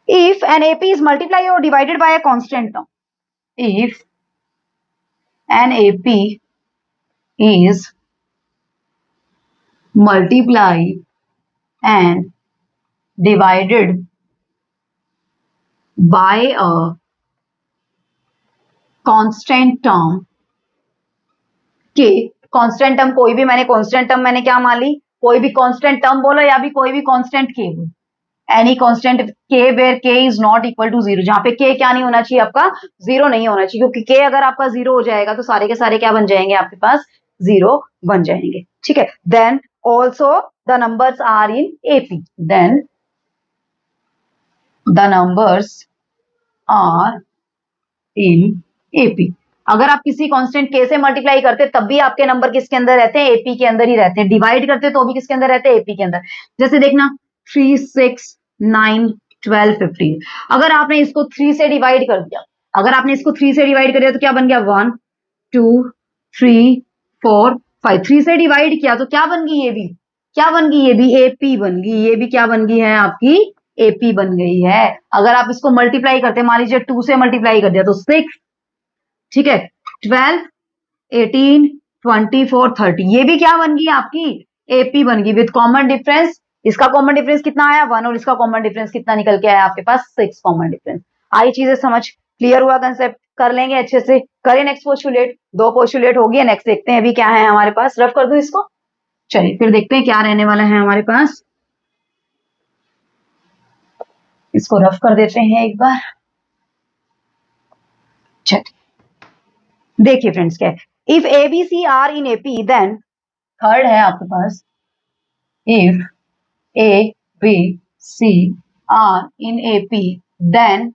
Speaker 1: if an AP is multiply और divided by a constant term, if an AP is multiplied and divided by a constant term, के कांस्टेंट टर्म, कोई भी मैंने कांस्टेंट टर्म मैंने क्या मान ली, कोई भी कांस्टेंट टर्म बोलो या भी कोई भी कांस्टेंट के बोलो, एनी कांस्टेंट के वेयर के इज नॉट इक्वल टू 0, जहां पे के क्या नहीं होना चाहिए, आपका 0 नहीं होना चाहिए, क्योंकि के अगर आपका 0 हो जाएगा तो सारे के सारे क्या बन जाएंगे, आपके पास 0 बन जाएंगे, ठीक है। Then also the numbers are in AP, then the numbers are in AP. अगर आप किसी कांस्टेंट के से मल्टीप्लाई करते तब भी आपके नंबर किसके अंदर रहते हैं, एपी के अंदर ही रहते हैं। डिवाइड करते तो भी किसके अंदर रहते हैं, एपी के अंदर। जैसे देखना 3, 6, 9, 12, 15, अगर आपने इसको 3 से डिवाइड कर दिया, अगर आपने इसको 3 से डिवाइड कर दिया तो क्या बन गया, 1, 2, 3, 4, 5, 3 से डिवाइड किया तो क्या बन गई, ये भी क्या बन गई, ये भी एपी बन गई, ये भी क्या बन गई है आपकी, एपी बन गई है। अगर आप इसको मल्टीप्लाई करते, मान लीजिए 2 से मल्टीप्लाई कर दिया तो 6, ठीक है, 12, 18, 24, 30, ये भी क्या बन गई आपकी, एपी बन गई विद कॉमन डिफरेंस। इसका कॉमन डिफरेंस कितना आया, 1, और इसका कॉमन डिफरेंस कितना निकल के आया आपके पास, 6 कॉमन डिफरेंस। आई चीजें समझ, क्लियर हुआ कंसेप्ट, कर लेंगे अच्छे से। करें नेक्स्ट पोस्टुलेट, 2 पोस्टुलेट हो गई है, नेक्स्ट देखते हैं अभी क्या है हमारे पास, रफ कर दूं इसको। चलिए फिर देखते हैं क्या रहने वाला है हमारे पास, इसको रफ कर देते हैं एक बार। चलिए देखिए फ्रेंड्स, क्या है, if a b c are in AP, then third है आपके पास, if a b c are in AP then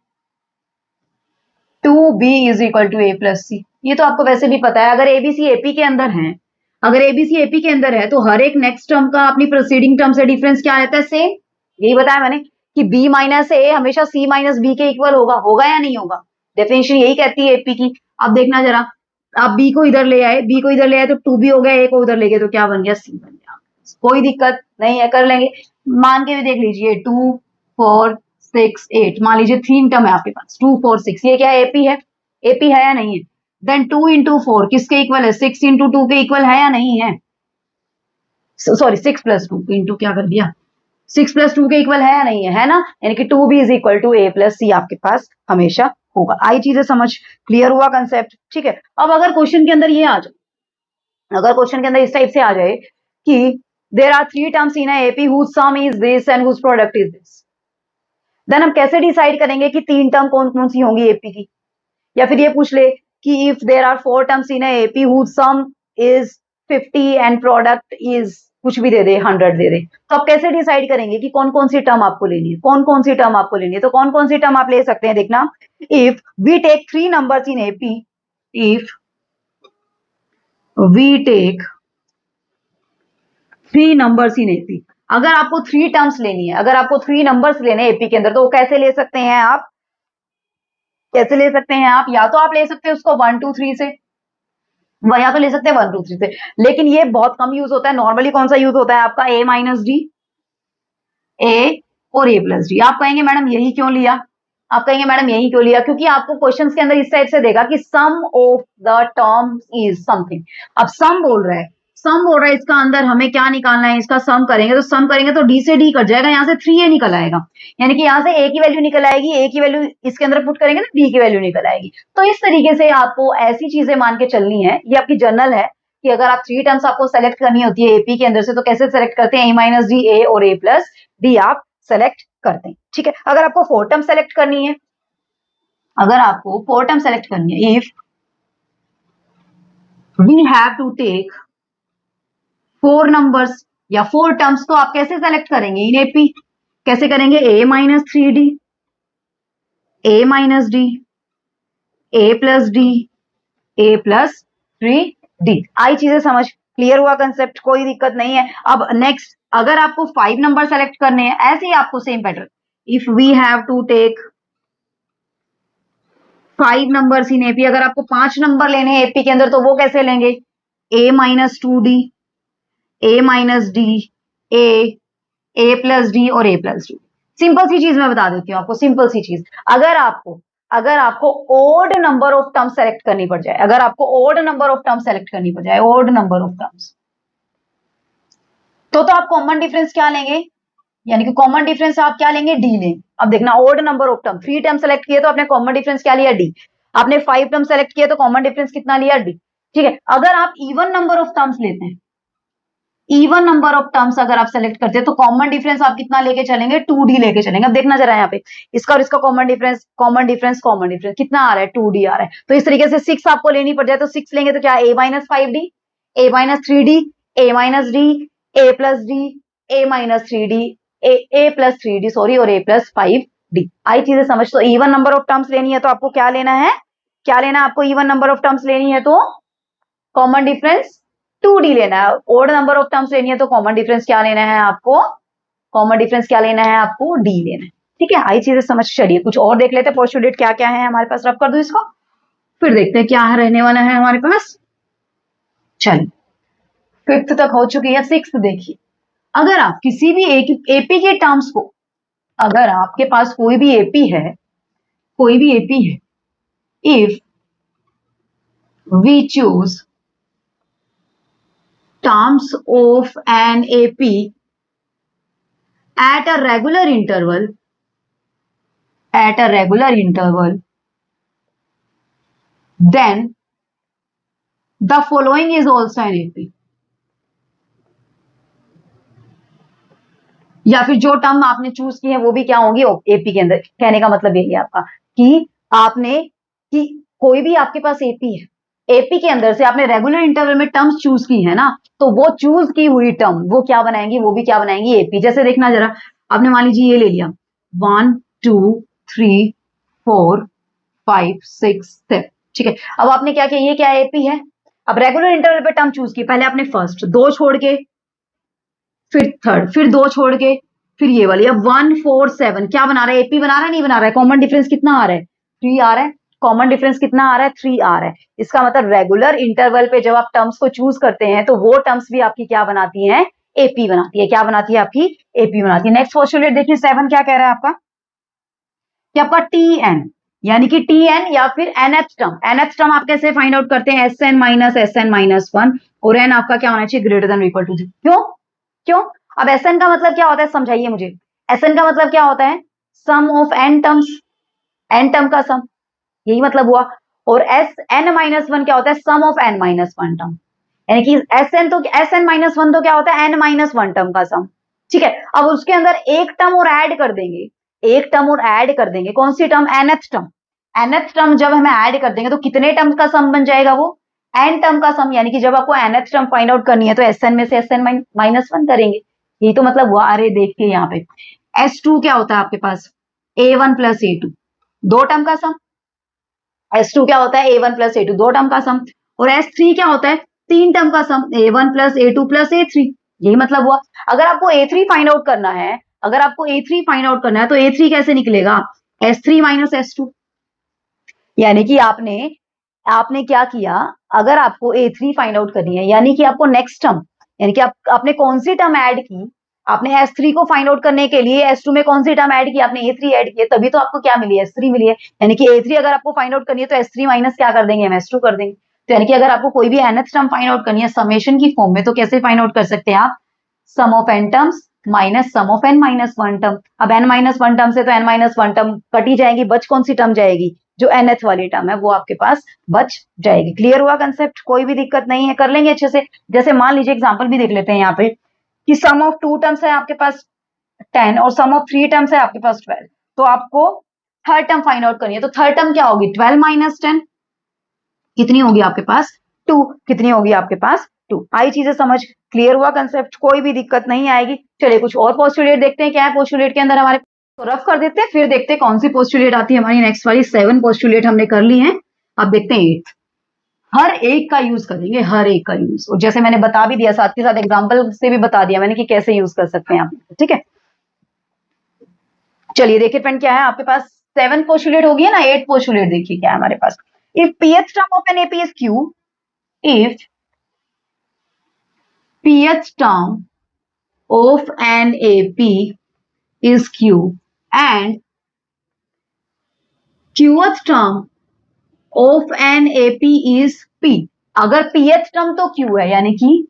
Speaker 1: 2b is equal to a plus c. ये तो आपको वैसे भी पता है, अगर एबीसी एपी के अंदर है, अगर एबीसी एपी के अंदर है तो हर एक नेक्स्ट टर्म का अपनी प्रोसीडिंग टर्म से डिफरेंस क्या रहता है, सेम। यही बताया मैंने कि b माइनस ए हमेशा c माइनस बी के इक्वल होगा, होगा या नहीं होगा, डेफिनेशन यही कहती है एपी की। अब देखना जरा, आप b को इधर ले आए, b को इधर ले आए तो 2b हो गया, a को उधर ले गए तो क्या बन गया, c बन गया। कोई दिक्कत नहीं है, कर लेंगे, मान के भी देख लीजिए, 2, 4, 6, 8, मान लीजिए 3 टर्म है आपके पास, 2, 4, 6, ये क्या है, एपी है, एपी है या नहीं है। देन 2 इंटू 4 किसके इक्वल है, 6 इंटू 2 के इक्वल है या नहीं है, सॉरी 6 प्लस 2 इंटू क्या कर दिया, 6 प्लस 2 के इक्वल है या नहीं है ना, यानी कि 2b is equal to a plus c आपके पास हमेशा होगा। आई चीजें समझ, क्लियर हुआ कंसेप्ट, ठीक है। अब अगर क्वेश्चन के अंदर ये आ जाए, अगर क्वेश्चन के अंदर इस टाइप से आ जाए कि there are 3 terms in AP whose sum is this and whose product is this, then हम कैसे डिसाइड करेंगे कि 3 टर्म कौन कौन सी होंगी एपी की। या फिर ये पूछ ले कि if there are 4 terms in AP whose sum is 50 and product is कुछ भी दे दे, 100 दे दे, तो आप कैसे डिसाइड करेंगे कि कौन कौन सी टर्म आपको लेनी है, कौन कौन सी टर्म आपको लेनी है? तो कौन कौन सी टर्म आप ले सकते हैं, देखना, if we take 3 numbers in AP, if we take 3 numbers in AP, अगर आपको 3 टर्म्स लेनी है, अगर आपको 3 नंबर्स लेने हैं एपी के अंदर, तो वो कैसे ले सकते हैं आप? कैसे ले सकते हैं आप? या तो आप ले सकते हैं उसको 1 2 3 से, या तो ले सकते हैं 1 2 3 से, लेकिन ये बहुत कम यूज होता है। नॉर्मली कौन सा यूज होता है आपका? a माइनस डी, ए और a प्लस डी। आप कहेंगे मैडम यही क्यों लिया? आप कहेंगे मैडम यही क्यों लिया? क्योंकि आपको क्वेश्चंस के अंदर इस टाइप से देगा कि sum of the terms is something. अब सम बोल रहा है, सम बोल रहा है, इसका अंदर हमें क्या निकालना है? इसका सम करेंगे तो सम करेंगे तो डी से डी कट जाएगा, यहाँ से 3a निकल आएगा, यानी कि यहाँ से a की वैल्यू निकल आएगी, a की वैल्यू इसके अंदर पुट करेंगे तो d की वैल्यू निकल आएगी। तो इस तरीके से आपको ऐसी चीजें मान के चलनी है, ये आपकी जनरल है कि अगर आप 3 टर्म्स आपको सेलेक्ट करनी होती है एपी के अंदर से, तो कैसे सेलेक्ट करते हैं? a माइनस डी, ए और a प्लस डी आप सेलेक्ट करते हैं, ठीक है। अगर आपको 4 टर्म सेलेक्ट करनी है, अगर आपको 4 टर्म सेलेक्ट करनी है, if we have to take 4 numbers या 4 टर्म्स, तो आप कैसे सेलेक्ट करेंगे इन एपी? कैसे करेंगे? a minus 3d, a minus D, a plus D, a plus 3d। आई चीजें समझ क्लियर हुआ? कंसेप्ट कोई दिक्कत नहीं है। अब नेक्स्ट, अगर आपको 5 नंबर सेलेक्ट करने हैं, ऐसे ही आपको same pattern, if we have to take 5 numbers in AP, अगर आपको 5 नंबर लेने हैं एपी के अंदर, तो वो कैसे लेंगे? a minus 2d, a minus D, A plus D और a प्लस डी। सिंपल सी चीज मैं बता देती हूँ आपको, सिंपल सी चीज, अगर आपको odd number of term select करनी पड़ जाए, अगर आपको odd number of term select करनी पड़ जाए, ओड नंबर ऑफ टर्म्स, तो आप कॉमन डिफरेंस क्या लेंगे? यानी कि कॉमन डिफरेंस आप क्या लेंगे? डी लेंगे। अब देखना, odd number of term, 3 term select किए तो आपने कॉमन डिफरेंस क्या लिया? डी। आपने 5 टर्म सेलेक्ट किए तो कॉमन डिफरेंस कितना लिया? डी, ठीक है। अगर आप इवन नंबर ऑफ टर्म्स लेते हैं, इवन नंबर ऑफ टर्म्स अगर आप सेलेक्ट करते हैं, तो कॉमन डिफरेंस आप कितना लेके चलेंगे? 2d लेके चलेंगे। अब देखना जरा यहाँ पे, इसका और इसका common difference, common difference, common difference कितना आ रहा है? 2d आ रहा है। तो इस तरीके से 6 आपको लेनी पड़ जाए तो 6 लेंगे तो क्या? a minus 5d, a minus 3d, a minus D, a plus D, a minus 3d, a plus 3d sorry, और a प्लस 5d। आई चीजें समझ? तो इवन नंबर ऑफ टर्म्स लेनी है तो आपको क्या लेना है? क्या लेना है आपको? इवन नंबर ऑफ टर्म्स लेनी है तो कॉमन डिफरेंस 2d लेना है। ओड नंबर ऑफ टर्म्स लेनी है तो कॉमन डिफरेंस क्या लेना है आपको? कॉमन डिफरेंस क्या लेना है आपको? d लेना है, ठीक है। आई चीजें समझ? चलिए कुछ और देख लेते हैं, पोस्टुलेट क्या क्या है हमारे पास। रब कर दो इसको, फिर देखते हैं क्या रहने वाला है हमारे पास। चलिए, 5th तक हो चुकी है, 6th देखिए। अगर आप किसी भी एक एपी के टर्म्स को, अगर आपके पास कोई भी एपी है, कोई भी एपी है, if we choose terms of an AP at a regular interval, then the following is also an AP। या फिर जो टर्म आपने चूज की है वो भी क्या होंगी? एपी के अंदर। कहने का मतलब यही है आपका कि आपने, कि कोई भी आपके पास एपी है, एपी के अंदर से आपने रेगुलर इंटरवल में टर्म्स चूज की है ना, तो वो चूज की हुई टर्म वो क्या बनाएंगी? वो भी क्या बनाएंगी? एपी। जैसे देखना जरा, आपने मान लीजिए ये ले लिया 1 2 3 4 5 6 7, ठीक है। अब आपने क्या किया? ये क्या एपी है? अब रेगुलर इंटरवल पे टर्म चूज की, पहले आपने फर्स्ट 2 छोड़ के, फिर थर्ड, फिर 2 छोड़ के, फिर ये वाली। अब 1 4 7 क्या बना रहा है? एपी बना रहा है? नहीं बना रहा है? कॉमन डिफरेंस कितना आ रहा है? 3 आ रहा है। कॉमन डिफरेंस कितना आ रहा है? 3 आ रहा है। इसका मतलब रेगुलर इंटरवल पे जब आप टर्म्स को चूज करते हैं तो वो टर्म्स भी आपकी क्या बनाती हैं? एपी बनाती है। क्या बनाती है आपकी? एपी बनाती है। नेक्स्ट पोस्टुलेट देखिए, 7 क्या कह रहा है आपका? कि आपका टीएन, यानी कि टीएन या फिर nth टर्म, nth टर्म आप कैसे फाइंड आउट करते हैं? एसएन माइनस 1, और एन आपका क्या होना चाहिए? Greater than equal to 0। क्यों? क्यों? अब एसएन का मतलब क्या होता है? समझाइए मुझे। एसएन का मतलब क्या होता है? Sum of n terms, n term का सम, यही मतलब हुआ। और एस एन माइनस 1 क्या होता है? Sum of N minus 1 term, यानी कि एस एन माइनस 1 तो क्या होता है? एन माइनस 1 टर्म का सम, ठीक है। अब उसके अंदर एक टर्म और ऐड कर देंगे, एक टर्म और ऐड कर देंगे। कौन सी term? nth term. nth term जब हमें ऐड कर देंगे तो कितने टर्म्स का सम बन जाएगा? वो एन टर्म का सम, यानी कि जब आपको nth टर्म फाइंड आउट करनी है तो Sn में से Sn -1 करेंगे, यही तो मतलब हुआ। अरे देखिए यहाँ पे S2 क्या होता है आपके पास, A1 प्लस A2, दो टर्म का सम। S2 क्या होता है, A1 प्लस A2, दो टर्म का सम। और S3 क्या होता है, तीन टर्म का सम, A1 plus A2 plus A3, यही मतलब हुआ। अगर आपको A3 फाइंड आउट करना है, अगर आपको A3 फाइंड आउट करना है तो A3 कैसे निकलेगा, S3 माइनस S2, यानी कि आपने आपने क्या किया, अगर आपको A3 फाइंड आउट करनी है, यानी कि आपको नेक्स्ट टर्म, यानी कि आपने कौन सी टर्म ऐड की, आपने S3 को फाइंड आउट करने के लिए S2 में कौन सी टर्म ऐड की, आपने A3 ऐड की, तभी तो आपको क्या मिली है, S3 मिली है। यानी कि A3 अगर आपको फाइंड आउट करनी है तो S3 माइनस क्या कर देंगे, हम S2 कर देंगे। तो यानी कि अगर आपको कोई भी nth टर्म फाइंड आउट करनी है समेशन की फॉर्म में, तो कैसे फाइंड आउट कर सकते हैं आप, sum of n terms minus sum of n minus one term. अब n माइनस वन टर्म से तो n माइनस वन टर्म कटी जाएगी, बच कौन सी टर्म जाएगी, जो nth वाली टर्म है वो आपके पास बच जाएगी। क्लियर हुआ कंसेप्ट, कोई भी दिक्कत नहीं है, कर लेंगे अच्छे से। जैसे मान लीजिए एग्जांपल भी देख लेते हैं यहाँ पे कि सम ऑफ टू टर्म्स है आपके पास 10 और सम ऑफ थ्री टर्म्स है आपके पास 12, तो आपको थर्ड टर्म फाइंड आउट करनी है। तो थर्ड टर्म क्या होगी, 12 माइनस 10, कितनी होगी आपके पास 2, कितनी होगी आपके पास 2। आई चीजें समझ, क्लियर हुआ कंसेप्ट, कोई भी दिक्कत नहीं आएगी। चलिए कुछ और पोस्टुलेट देखते हैं, क्या है पोस्टुलेट के अंदर हमारे, तो रफ कर देते हैं, फिर देखते हैं कौन सी पोस्टुलेट आती है हमारी नेक्स्ट वाली। 7 पोस्टुलेट हमने कर ली है, अब देखते हैं 8। हर एक का यूज करेंगे, हर एक का यूज, और जैसे मैंने बता भी दिया, साथ के साथ एग्जाम्पल से भी बता दिया मैंने कि कैसे यूज कर सकते हैं आप, ठीक है। चलिए देखिए फ्रेंड, क्या है आपके पास 7 पोस्टुलेट होगी है ना, 8 पोस्टुलेट देखिए क्या है हमारे पास। If pth term of an AP is q, if pth term of an AP is Q and qth term of an AP is P। अगर pth टर्म तो Q है, यानी कि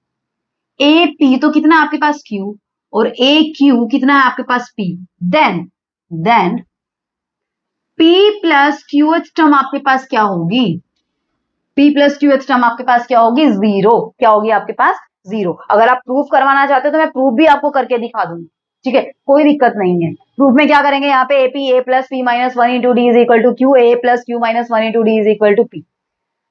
Speaker 1: AP तो कितना है आपके पास Q, और AQ कितना है आपके पास P, then P plus QH term आपके पास क्या होगी, P प्लस QH टर्म आपके पास क्या होगी, जीरो। क्या होगी आपके पास, जीरो। अगर आप प्रूफ करवाना चाहते हो तो मैं प्रूफ भी आपको करके दिखा दूंगी, ठीक है, कोई दिक्कत नहीं है। प्रूफ में क्या करेंगे, यहाँ पे AP A plus P minus one into D is equal to Q, A plus Q minus one into D is equal to P।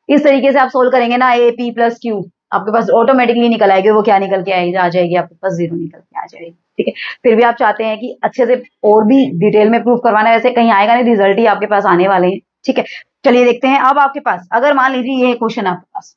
Speaker 1: इस तरीके से आप सोल्व करेंगे ना, AP प्लस क्यू आपके पास ऑटोमेटिकली निकल आएगी, वो क्या निकल के आ जाएगी आपके पास, जीरो निकल के आ जाएगी, ठीक है। फिर भी आप चाहते हैं कि अच्छे से और भी डिटेल में प्रूफ करवाना है, वैसे कहीं आएगा नहीं, रिजल्ट ही आपके पास आने वाले हैं, ठीक है। चलिए देखते हैं, अब आपके पास अगर मान लीजिए ये क्वेश्चन आपके पास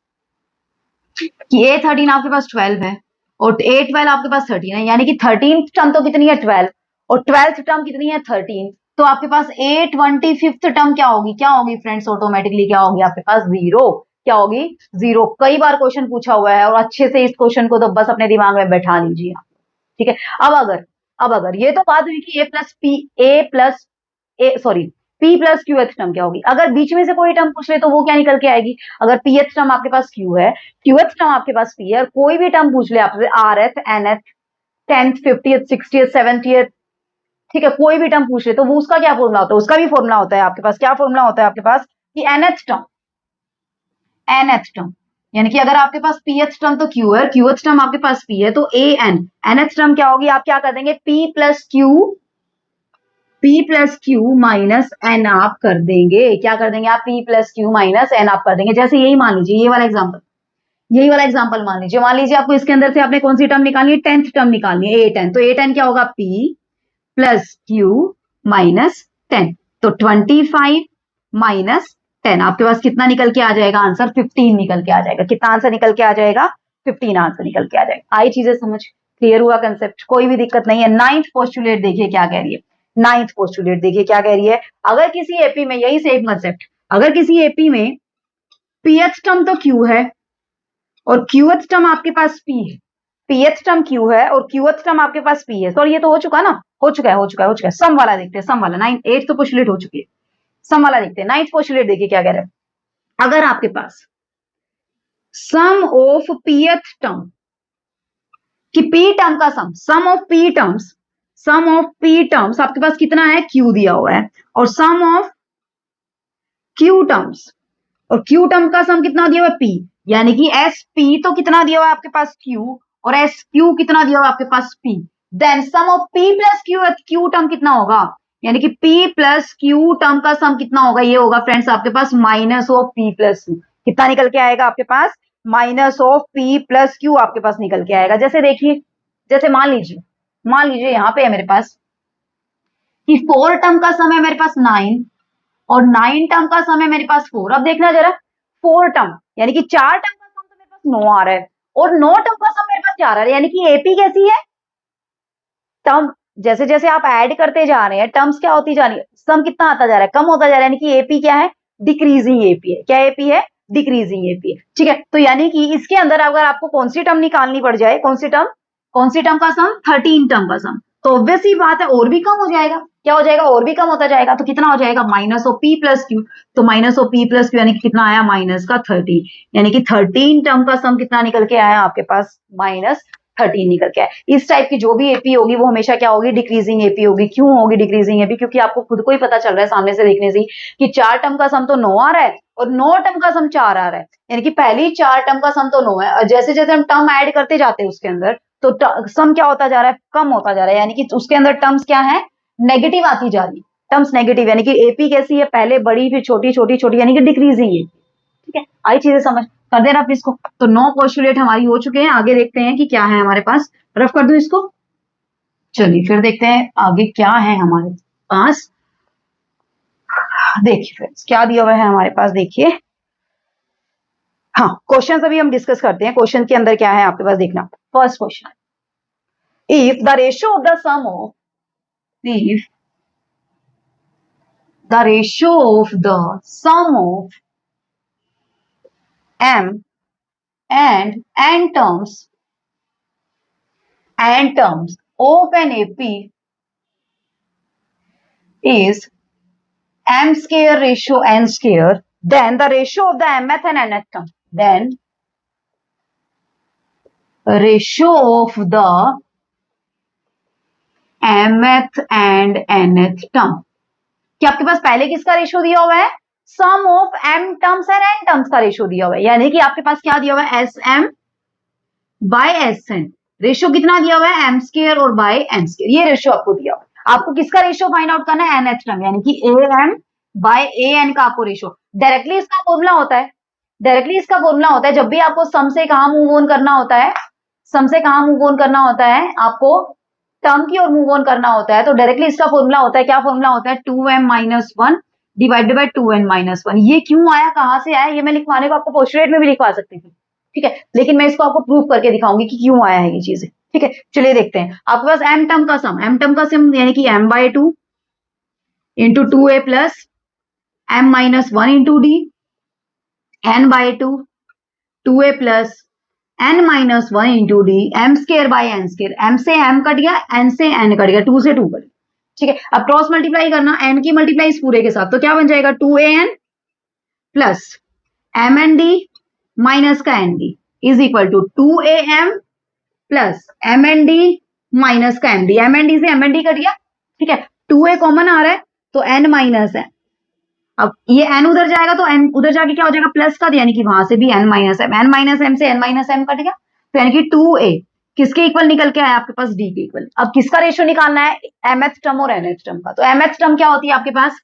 Speaker 1: कि A13 आपके पास 12 है और A12 आपके पास 13 है, यानी कि 13th टर्म तो कितनी है 12 और 12th टर्म कितनी है 13, तो आपके पास A25th टर्म क्या होगी, क्या होगी फ्रेंड्स, ऑटोमेटिकली क्या होगी आपके पास, जीरो। क्या होगी, जीरो। कई बार क्वेश्चन पूछा हुआ है और अच्छे से इस क्वेश्चन को तो बस अपने दिमाग में बैठा लीजिए आप, ठीक है। अब अगर ये तो बात हुई कि ए sorry P plus Q th term क्या होगी। अगर बीच में से कोई टर्म पूछ ले तो वो क्या निकल के आएगी, अगर पी एथ टर्म आपके पास Q है, क्यू एथ टर्म आपके पास P है, और कोई भी टर्म पूछ ले आपसे आर एथ, एन एथ, 10th 50th 60th 70th, ठीक है, कोई भी टर्म पूछ ले तो वो उसका क्या फॉर्मूला होता है, उसका भी फॉर्मूला होता है आपके पास, क्या फॉर्मूला होता है आपके पास, कि nth टर्म, यानी कि अगर आपके पास pth टर्म तो Q है, qth टर्म आपके पास P है, तो nth टर्म क्या होगी, आप क्या कर देंगे, P plus Q minus N आप कर देंगे, क्या कर देंगे आप, P plus Q minus N आप कर देंगे। जैसे यही मान लीजिए, यही वाला एग्जांपल मान लीजिए आपको इसके अंदर से आपने कौन सी टर्म निकालनी है, 10th टर्म निकालनी है, A10, तो A10 क्या होगा, P प्लस क्यू माइनस 10, तो 25 माइनस 10 आपके पास कितना निकल के आ जाएगा, आंसर 15 निकल के आ जाएगा। कितना आंसर निकल के आ जाएगा, 15 आंसर निकल के आ जाएगा। आई चीजें समझ, क्लियर हुआ कंसेप्ट, कोई भी दिक्कत नहीं है। 9th पोस्टुलेट देखिए क्या कह रही है, 9th पोस्टुलेट देखिए क्या कह रही है, अगर किसी एपी में, यही सेम कंसेप्ट, अगर किसी एपी में pth टर्म तो Q है और qth टर्म आपके पास P है, pth टर्म Q है और qth टर्म आपके पास P है, सॉरी ये तो हो चुका ना, हो चुका है। सम वाला देखते हैं, सम वाला 8th तो पोस्टुलेट हो चुकी है, सम वाला देखते हैं। 9th पोस्टुलेट देखिए क्या कह रहा है, अगर आपके पास सम ऑफ pth टर्म, कि p टर्म का सम ऑफ p टर्म्स आपके पास कितना है, Q दिया हुआ है, और सम ऑफ Q टर्म्स, और Q टर्म का सम कितना दिया हुआ है, P, यानी कि SP तो कितना दिया हुआ है आपके पास Q, और SQ कितना दिया हुआ है आपके पास P, then sum of P plus Q term कितना होगा, यानी कि P प्लस Q टर्म का सम कितना होगा, ये होगा फ्रेंड्स आपके पास minus of P plus Q।
Speaker 2: कितना निकल के आएगा आपके पास, minus of p plus q आपके पास निकल के आएगा। जैसे देखिए, जैसे मान लीजिए यहाँ पे है मेरे पास कि 4 टर्म का सम है मेरे पास 9 और 9 टर्म का सम है मेरे पास 4। अब देखना जरा, 4 टर्म यानी कि 4 टर्म का सम तो मेरे पास 9 आ रहा है और 9 टर्म का सम मेरे पास 4 आ रहा है, यानी कि एपी कैसी है, टर्म जैसे जैसे आप ऐड करते जा रहे हैं टर्म्स क्या होती जा रही है, सम कितना आता जा रहा है, कम होता जा रहा है, यानी कि एपी क्या है, डिक्रीजिंग एपी है। क्या एपी है, डिक्रीजिंग एपी है। ठीक है, तो यानी कि इसके अंदर अगर आपको कौन सी टर्म निकालनी पड़ जाए, कौन सी टर्म का सम, 13 टर्म का सम, तो ऑब्वियस ही बात है और भी कम हो जाएगा। क्या हो जाएगा, और भी कम होता जाएगा। तो कितना हो जाएगा, minus of p plus q. तो minus of p plus q यानी कि कितना आया, माइनस का 13, यानी कि 13 टर्म का सम कितना निकल के आया आपके पास, माइनस 13 निकल के आया। इस टाइप की जो भी एपी होगी वो हमेशा क्या होगी, डिक्रीजिंग एपी होगी। क्यों होगी डिक्रीजिंग एपी, क्योंकि आपको खुद को ही पता चल रहा है सामने से देखने से कि 4 टर्म का सम तो 9 आ रहा है और 9 टर्म का सम 4 आ रहा है, यानी कि पहली 4 टर्म का सम तो 9 है और जैसे जैसे हम टर्म ऐड करते जाते हैं उसके अंदर तो सम क्या होता जा रहा है, कम होता जा रहा है, यानी कि उसके अंदर टर्म्स क्या है, नेगेटिव आती जा रही है, टर्म्स नेगेटिव, यानी कि एपी कैसी है, पहले बड़ी फिर छोटी छोटी छोटी, यानी कि डिक्रीजिंग है। ठीक है, आई चीजें समझ कर देना फिर इसको। तो 9 पोस्टुलेट हमारी हो चुके हैं, आगे देखते हैं कि क्या है हमारे पास, रफ कर दूं इसको। चलिए फिर देखते हैं आगे क्या है हमारे पास। देखिए फ्रेंड्स क्या दिया हुआ है हमारे पास, देखिए। हाँ, क्वेश्चन अभी हम डिस्कस करते हैं, क्वेश्चन के अंदर क्या है आपके पास, देखना। First question, if the ratio of the sum of if the ratio of the sum of m and n terms of an AP is m square ratio n square, then the ratio of the mth and nth term, then ratio of the mth and nth term, कि आपके पास पहले किसका ratio दिया हुआ है, sum of m terms and n terms का ratio दिया हुआ है, यानी कि आपके पास क्या दिया हुआ है, S M by S N. Ratio कितना दिया हुआ है, एम स्क्वायर और बाय एन स्क्वायर, ये रेशियो आपको दिया हुआ है। आपको किसका रेशियो फाइंड आउट करना है, nth टर्म, यानी कि A M by A N का आपको रेशियो। डायरेक्टली इसका फॉर्मूला होता है, जब भी आपको सम से कहां मूव ऑन करना होता है, आपको टर्म की ओर मूव ऑन करना होता है, तो डायरेक्टली इसका फॉर्मूला होता है, क्या फॉर्मूला होता है, 2m minus 1 divided by 2n minus 1। ये क्यों आया, कहां से आया, ये मैं लिखवाने को आपको पोस्टुलेट में भी लिखवा सकती थी, ठीक है, लेकिन मैं इसको आपको प्रूव करके दिखाऊंगी कि क्यों आया है ये चीजें। ठीक है, चलिए देखते हैं। आपके पास m टर्म का सम यानी कि m by 2 into 2a plus m minus 1 into D, n by 2 2a plus n minus 1 into D, M square by N square, m से m कट गया, n से n कट गया, 2 से 2 कट गया। ठीक है, अब क्रॉस मल्टीप्लाई करना, n की मल्टीप्लाई इस पूरे के साथ, तो क्या बन जाएगा, 2an plus M N D minus का N D is equal to 2am plus M N D minus का m d, m N d से एम एन डी कट गया। ठीक है, 2a कॉमन आ रहा है तो n माइनस है, अब ये n उधर जाएगा तो n उधर जाके क्या हो जाएगा, प्लस का, यानी कि वहां से भी n minus m, n minus m से n माइनस m कट गया, तो यानी कि 2a किसके इक्वल निकल के आया आपके पास, d के इक्वल। अब किसका रेशियो निकालना है, mth टर्म और nth टर्म का, तो mth टर्म क्या होती है आपके पास,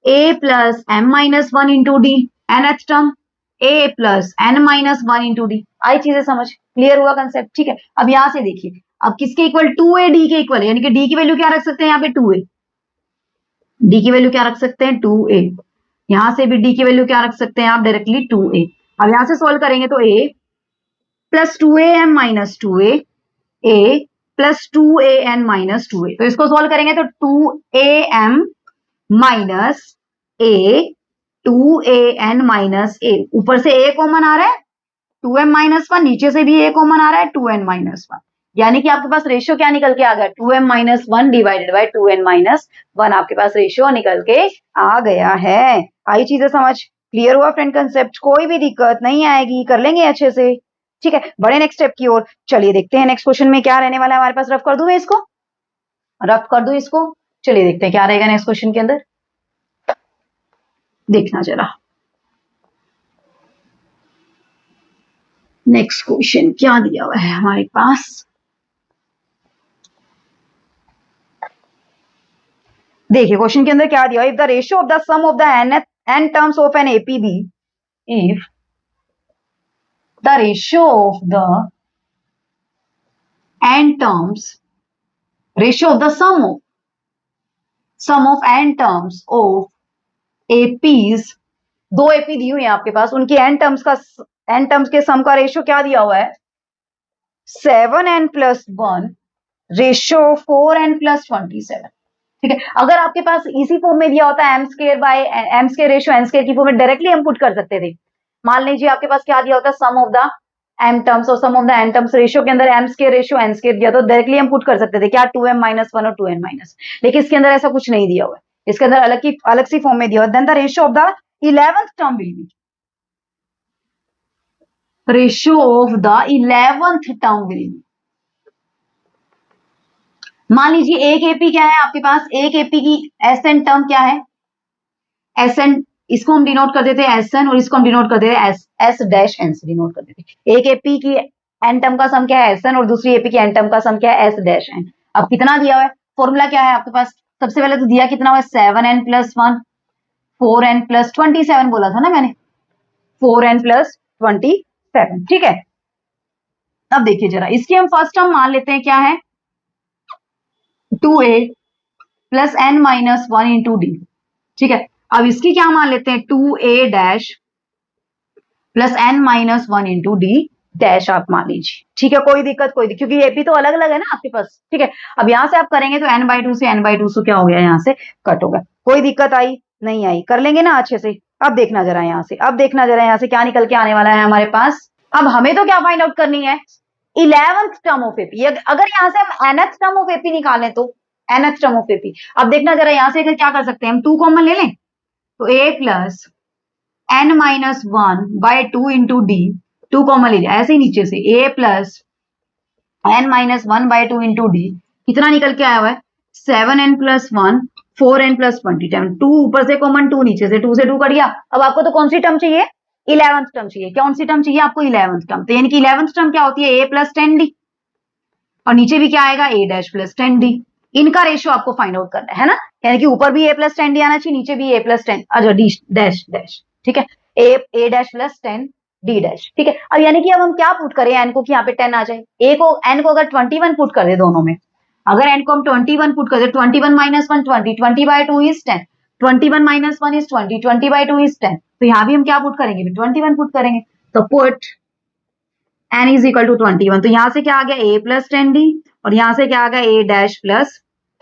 Speaker 2: a plus m minus 1 into d, nth term a plus n minus 1 into d. आई चीजें समझ, क्लियर हुआ कंसेप्ट। ठीक है, अब यहां से देखिए, अब किसके इक्वल, 2a d के इक्वल, यानी कि d की वैल्यू क्या रख सकते हैं यहाँ पे, 2a, d की वैल्यू क्या रख सकते हैं, 2a, यहां से भी d की वैल्यू क्या रख सकते हैं आप, डायरेक्टली 2a। अब यहां से सॉल्व करेंगे तो a plus 2am minus 2a, a plus 2an minus 2a, तो इसको सॉल्व करेंगे तो 2am minus a 2an minus a, ऊपर से a कॉमन आ रहा है 2m माइनस 1, नीचे से भी a कॉमन आ रहा है 2n माइनस 1, यानी कि आपके पास रेशियो क्या निकल के आ गया, 2m minus 1 divided by 2n minus 1 आपके पास रेशियो निकल के आ गया है। आई चीजें समझ, क्लियर हुआ फ्रेंड कंसेप्ट, कोई भी दिक्कत नहीं आएगी, कर लेंगे अच्छे से। ठीक है, बड़े नेक्स्ट स्टेप की ओर। चलिए देखते हैं नेक्स्ट क्वेश्चन में क्या रहने वाला है हमारे पास, रफ कर दूं इसको, चलिए देखते हैं क्या रहेगा नेक्स्ट क्वेश्चन के अंदर, देखना जरा नेक्स्ट क्वेश्चन क्या दिया हुआ है हमारे पास। देखिए क्वेश्चन के अंदर क्या दिया, if the ratio of the sum of the n terms of an AP be if the ratio of the n terms, ratio of the sum of n terms of APs, दो AP दी हुई है आपके पास, उनके n terms के सम का ratio क्या दिया हुआ है 7n + 1 रेशियो 4n + 27। ठीक है, अगर आपके पास इसी फॉर्म में दिया होता है m² रेशियो n² की फॉर्म में, डायरेक्टली हम पुट कर सकते थे। मान लीजिए आपके पास क्या दिया होता है sum of the m terms और sum of the n terms ratio के अंदर m² रेशियो n² दिया, तो डायरेक्टली हम पुट कर सकते थे क्या 2m - 1 और 2n माइनस, लेकिन इसके अंदर ऐसा कुछ नहीं दिया हुआ है, इसके अंदर अलग सी फॉर्म में दिया हुआ। Then the ratio of the 11th term will be, ratio of the 11th term will be, मान लीजिए एक एपी क्या है आपके पास, एक एपी की एसएन टर्म क्या है एसएन, इसको हम डिनोट कर देते हैं एसएन और इसको हम डिनोट कर देते हैं एस डैश एन से डिनोट कर देते हैं। एक एपी की एन टर्म का सम क्या है एसएन और दूसरी एपी की एन टर्म का सम क्या है एस डैश एन। अब कितना दिया हुआ है, फॉर्मूला क्या है आपके पास, सबसे पहले तो दिया कितना हुआ 7n + 1 4n + 27 बोला था ना मैंने, 4n + 27। ठीक है, अब देखिए जरा इसकी हम फर्स्ट टर्म मान लेते हैं क्या है 2a + n - 1 × d। ठीक है, अब इसकी क्या मान लेते हैं 2a dash + n - 1 × d dash आप मान लीजिए। ठीक है, कोई दिक्कत क्योंकि एपी तो अलग अलग है ना आपके पास। ठीक है, अब यहां से आप करेंगे तो n/2 से n/2 से क्या हो गया, यहां से कट हो गया। कोई दिक्कत आई नहीं आई, कर लेंगे ना अच्छे से। अब देखना जरा यहाँ से, अब देखना जरा यहाँ से क्या निकल के आने वाला है हमारे पास। अब हमें तो क्या फाइंड आउट करनी है 11th टर्म ऑफ एपी। अगर यहाँ से हम nth टर्म ऑफ एपी निकालें तो nth टर्म ऑफ एपी, अब देखना जरा यहाँ से अगर क्या कर सकते हैं हम 2 कॉमन ले लें तो a + n - 1/2 × d, 2 कॉमन ले लिया, ऐसे ही नीचे से a + n - 1/2 × d कितना निकल के आया हुआ है 7n + 1 4n + 27। 2 ऊपर से कॉमन, 2 नीचे से, 2 से 2 कट गया। अब आपको तो कौन सी टर्म चाहिए 11th टर्म चाहिए, कौन सी टर्म चाहिए आपको 11th टर्म, तो यानी कि 11th टर्म क्या होती है a + 10d और नीचे भी क्या आएगा a डैश + 10d। इनका रेशियो आपको फाइंड आउट करना है ना, यानी कि ऊपर भी a + 10d आना चाहिए, नीचे भी a + 10 अच्छा d डैश डैश। ठीक है, a डैश + 10 d डैश। ठीक है, अब यानी कि अब हम क्या पुट करें n को कि यहाँ पे 10 आ जाए, n को अगर 21 पुट कर दे दोनों में, अगर n को हम 21 पुट कर दे 21 - 1 20, 20/2 is 10, 21 - 1 is 20, 20/2 is 10, तो यहाँ भी हम क्या पुट करेंगे 21 पुट करेंगे। तो put n is equal to 21, तो यहां से क्या आ गया a + 10d और यहां से क्या आ गया a डैश +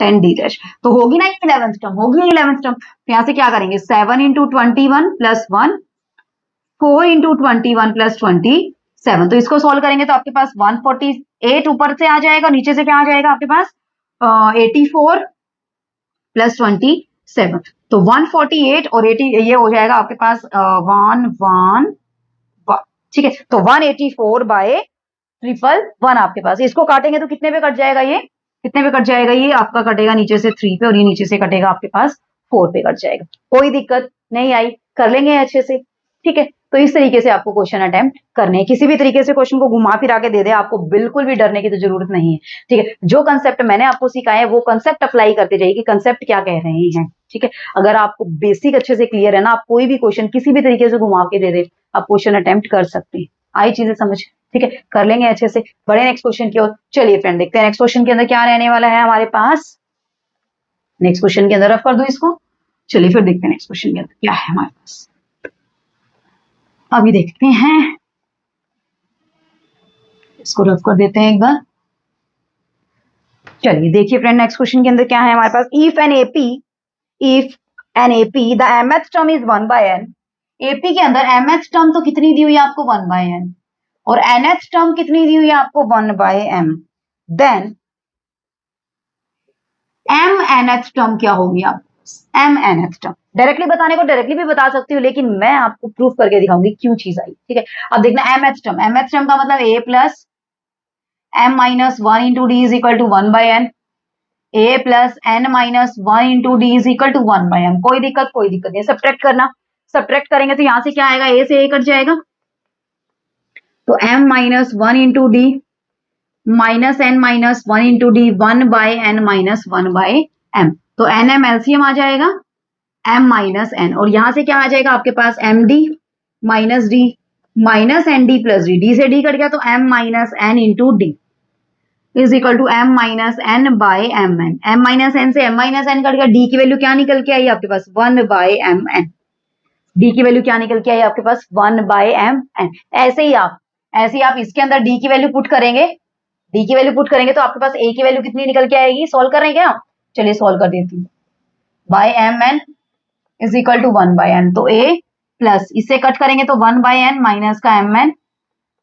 Speaker 2: 10d डैश, तो होगी ना 11th टर्म, होगी 11th टर्म। तो यहां से क्या करेंगे 7 × 21 + 1 4 × 21 + 27, तो इसको सोल्व करेंगे तो आपके पास 148 ऊपर से आ जाएगा, नीचे से क्या आ जाएगा आपके पास 84 + 27, तो 148 और 80 ये हो जाएगा आपके पास 1 ठीक है, तो 184/111 आपके पास। इसको काटेंगे तो कितने पे कट जाएगा, ये कितने पे कट जाएगा, ये आपका कटेगा नीचे से 3 पे और ये नीचे से कटेगा आपके पास 4 पे कट जाएगा। कोई दिक्कत नहीं आई, कर लेंगे अच्छे से। ठीक है, तो इस तरीके से आपको क्वेश्चन अटेम्प्ट करने हैं, किसी भी तरीके से क्वेश्चन को घुमा फिरा के दे दे, आपको बिल्कुल भी डरने की तो जरूरत नहीं है। ठीक है, जो कंसेप्ट मैंने आपको सिखाया है वो कंसेप्ट अप्लाई करते जाइए कि कंसेप्ट क्या कह रहे हैं। ठीक है, अगर आपको बेसिक अच्छे से क्लियर है ना, आप कोई भी क्वेश्चन किसी भी तरीके से घुमा के दे दे, आप क्वेश्चन अटेम्प्ट कर सकते हैं। आई चीजें समझ, ठीक है, कर लेंगे अच्छे से। बड़े नेक्स्ट क्वेश्चन की ओर। चलिए फ्रेंड देखते हैं नेक्स्ट क्वेश्चन के अंदर क्या रहने वाला है हमारे पास। नेक्स्ट क्वेश्चन के अंदर रफ कर दो इसको। चलिए फिर देखते हैं नेक्स्ट क्वेश्चन के अंदर क्या है हमारे पास। अभी देखते हैं, इसको रफ कर देते हैं एक बार। चलिए देखिए फ्रेंड नेक्स्ट क्वेश्चन के अंदर क्या है हमारे पास। If an AP the mth term is 1/n, AP के अंदर mth टर्म तो कितनी दी हुई है आपको 1/n और nth टर्म कितनी दी हुई है आपको 1/m, देन mnth टर्म क्या होगी आप mnth टर्म। डायरेक्टली बताने को डायरेक्टली भी बता सकती हूँ, लेकिन मैं आपको प्रूफ करके दिखाऊंगी क्यों चीज आई। ठीक है, अब देखना mth टर्म का मतलब a + m - 1 × d is equal to 1/n, a + n - 1 × d is equal to 1/m। कोई दिक्कत नहीं, सब्ट्रैक्ट करना, सब्ट्रैक्ट करेंगे तो यहां से क्या आएगा, a से a कट जाएगा, तो m - 1 × d -n - 1 × d 1/n - 1/m, तो nm LCM आ जाएगा m - n और यहां से क्या आ जाएगा आपके पास md minus D minus N D plus D, D से डी कट गया तो M minus N into D is equal to M minus N by M N, M minus N से एम माइनस एन कट गया, D की value क्या निकल के आई आपके पास 1 बाय एम एन, डी की वैल्यू क्या निकल के आई आपके पास 1 बाय एम एन। ऐसे ही आप इसके अंदर डी की वैल्यू पुट करेंगे, डी की वैल्यू पुट करेंगे तो आपके पास ए की वैल्यू कितनी निकल के आएगी, सॉल्व कर रहे हैं क्या, चलिए सॉल्व कर देती हूँ। By M N is equal to 1 by N, तो ए प्लस इससे कट करेंगे तो 1 बाय एन माइनस का M N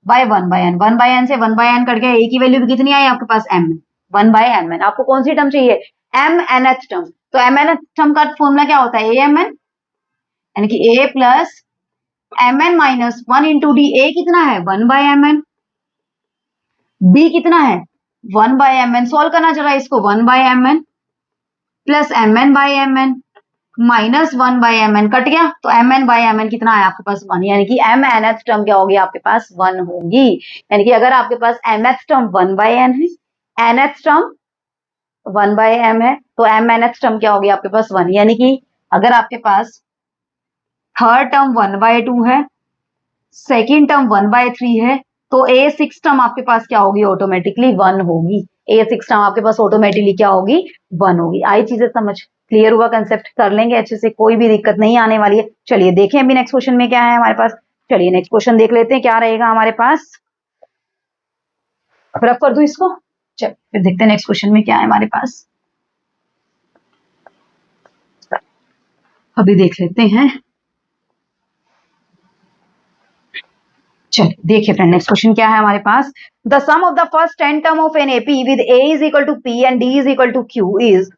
Speaker 2: by 1 by N, 1 by N से 1 बाय एन कट गया, ए की वैल्यू भी कितनी आई आपके पास m n, 1 by M n. आपको कौन सी टर्म चाहिए, एम एन एच टर्म, तो एम एन एच टर्म का फॉर्मूला क्या होता है, ए एम एन, यानी कि a plus M N minus 1 into d, a कितना है 1 बाय एम एन, बी कितना है 1 बाय एम एन, सोल्व करना चला इसको 1 by M N plus M N by M N minus 1 by M N cut गया, तो M N by M N कितना है आपके पास 1, यानी कि एम एन एच टर्म क्या होगी आपके पास 1 होगी। यानी कि अगर आपके पास m h term 1 by n है, n h term 1 by m है, तो एम एन एच टर्म क्या होगी आपके पास 1, यानी कि अगर आपके पास थर्ड टर्म 1 बाय 2 है, सेकेंड टर्म 1 बाय 3 है, तो ए सिक्स टर्म आपके पास क्या होगी ऑटोमेटिकली 1 होगी, ए सिक्स टर्म आपके पास ऑटोमेटिकली क्या होगी 1 होगी। आई चीजें समझ क्लियर हुआ, कंसेप्ट कर लेंगे अच्छे से, कोई भी दिक्कत नहीं आने वाली है। चलिए देखें अभी नेक्स्ट क्वेश्चन में क्या है हमारे पास, चलिए नेक्स्ट क्वेश्चन देख लेते हैं क्या रहेगा हमारे पास, रफ कर दूं इसको, चलिए फिर देखते हैं नेक्स्ट क्वेश्चन में क्या है हमारे पास, अभी देख लेते हैं। चलिए देखिए फ्रेंड नेक्स्ट क्वेश्चन क्या है हमारे पास, the sum of the first 10 term of an AP with a is equal to p and d is equal to q is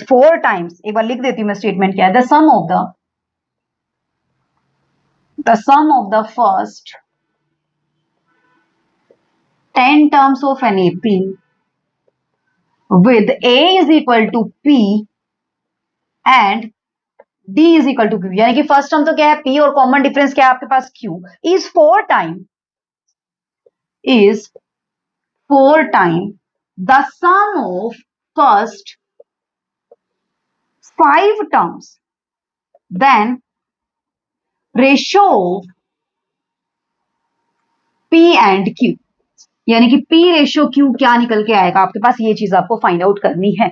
Speaker 2: 4 times, एक बार लिख देती हूँ मैं स्टेटमेंट क्या है, the sum of the first 10 terms of an AP with A is equal to P and D is equal to Q, यानी कि फर्स्ट टर्म तो क्या है P और कॉमन डिफरेंस क्या है आपके पास Q, is 4 time the sum of first 5 terms, then ratio of P and Q, यानी कि P रेशियो Q क्या निकल के आएगा आपके पास, ये चीज आपको फाइंड आउट करनी है।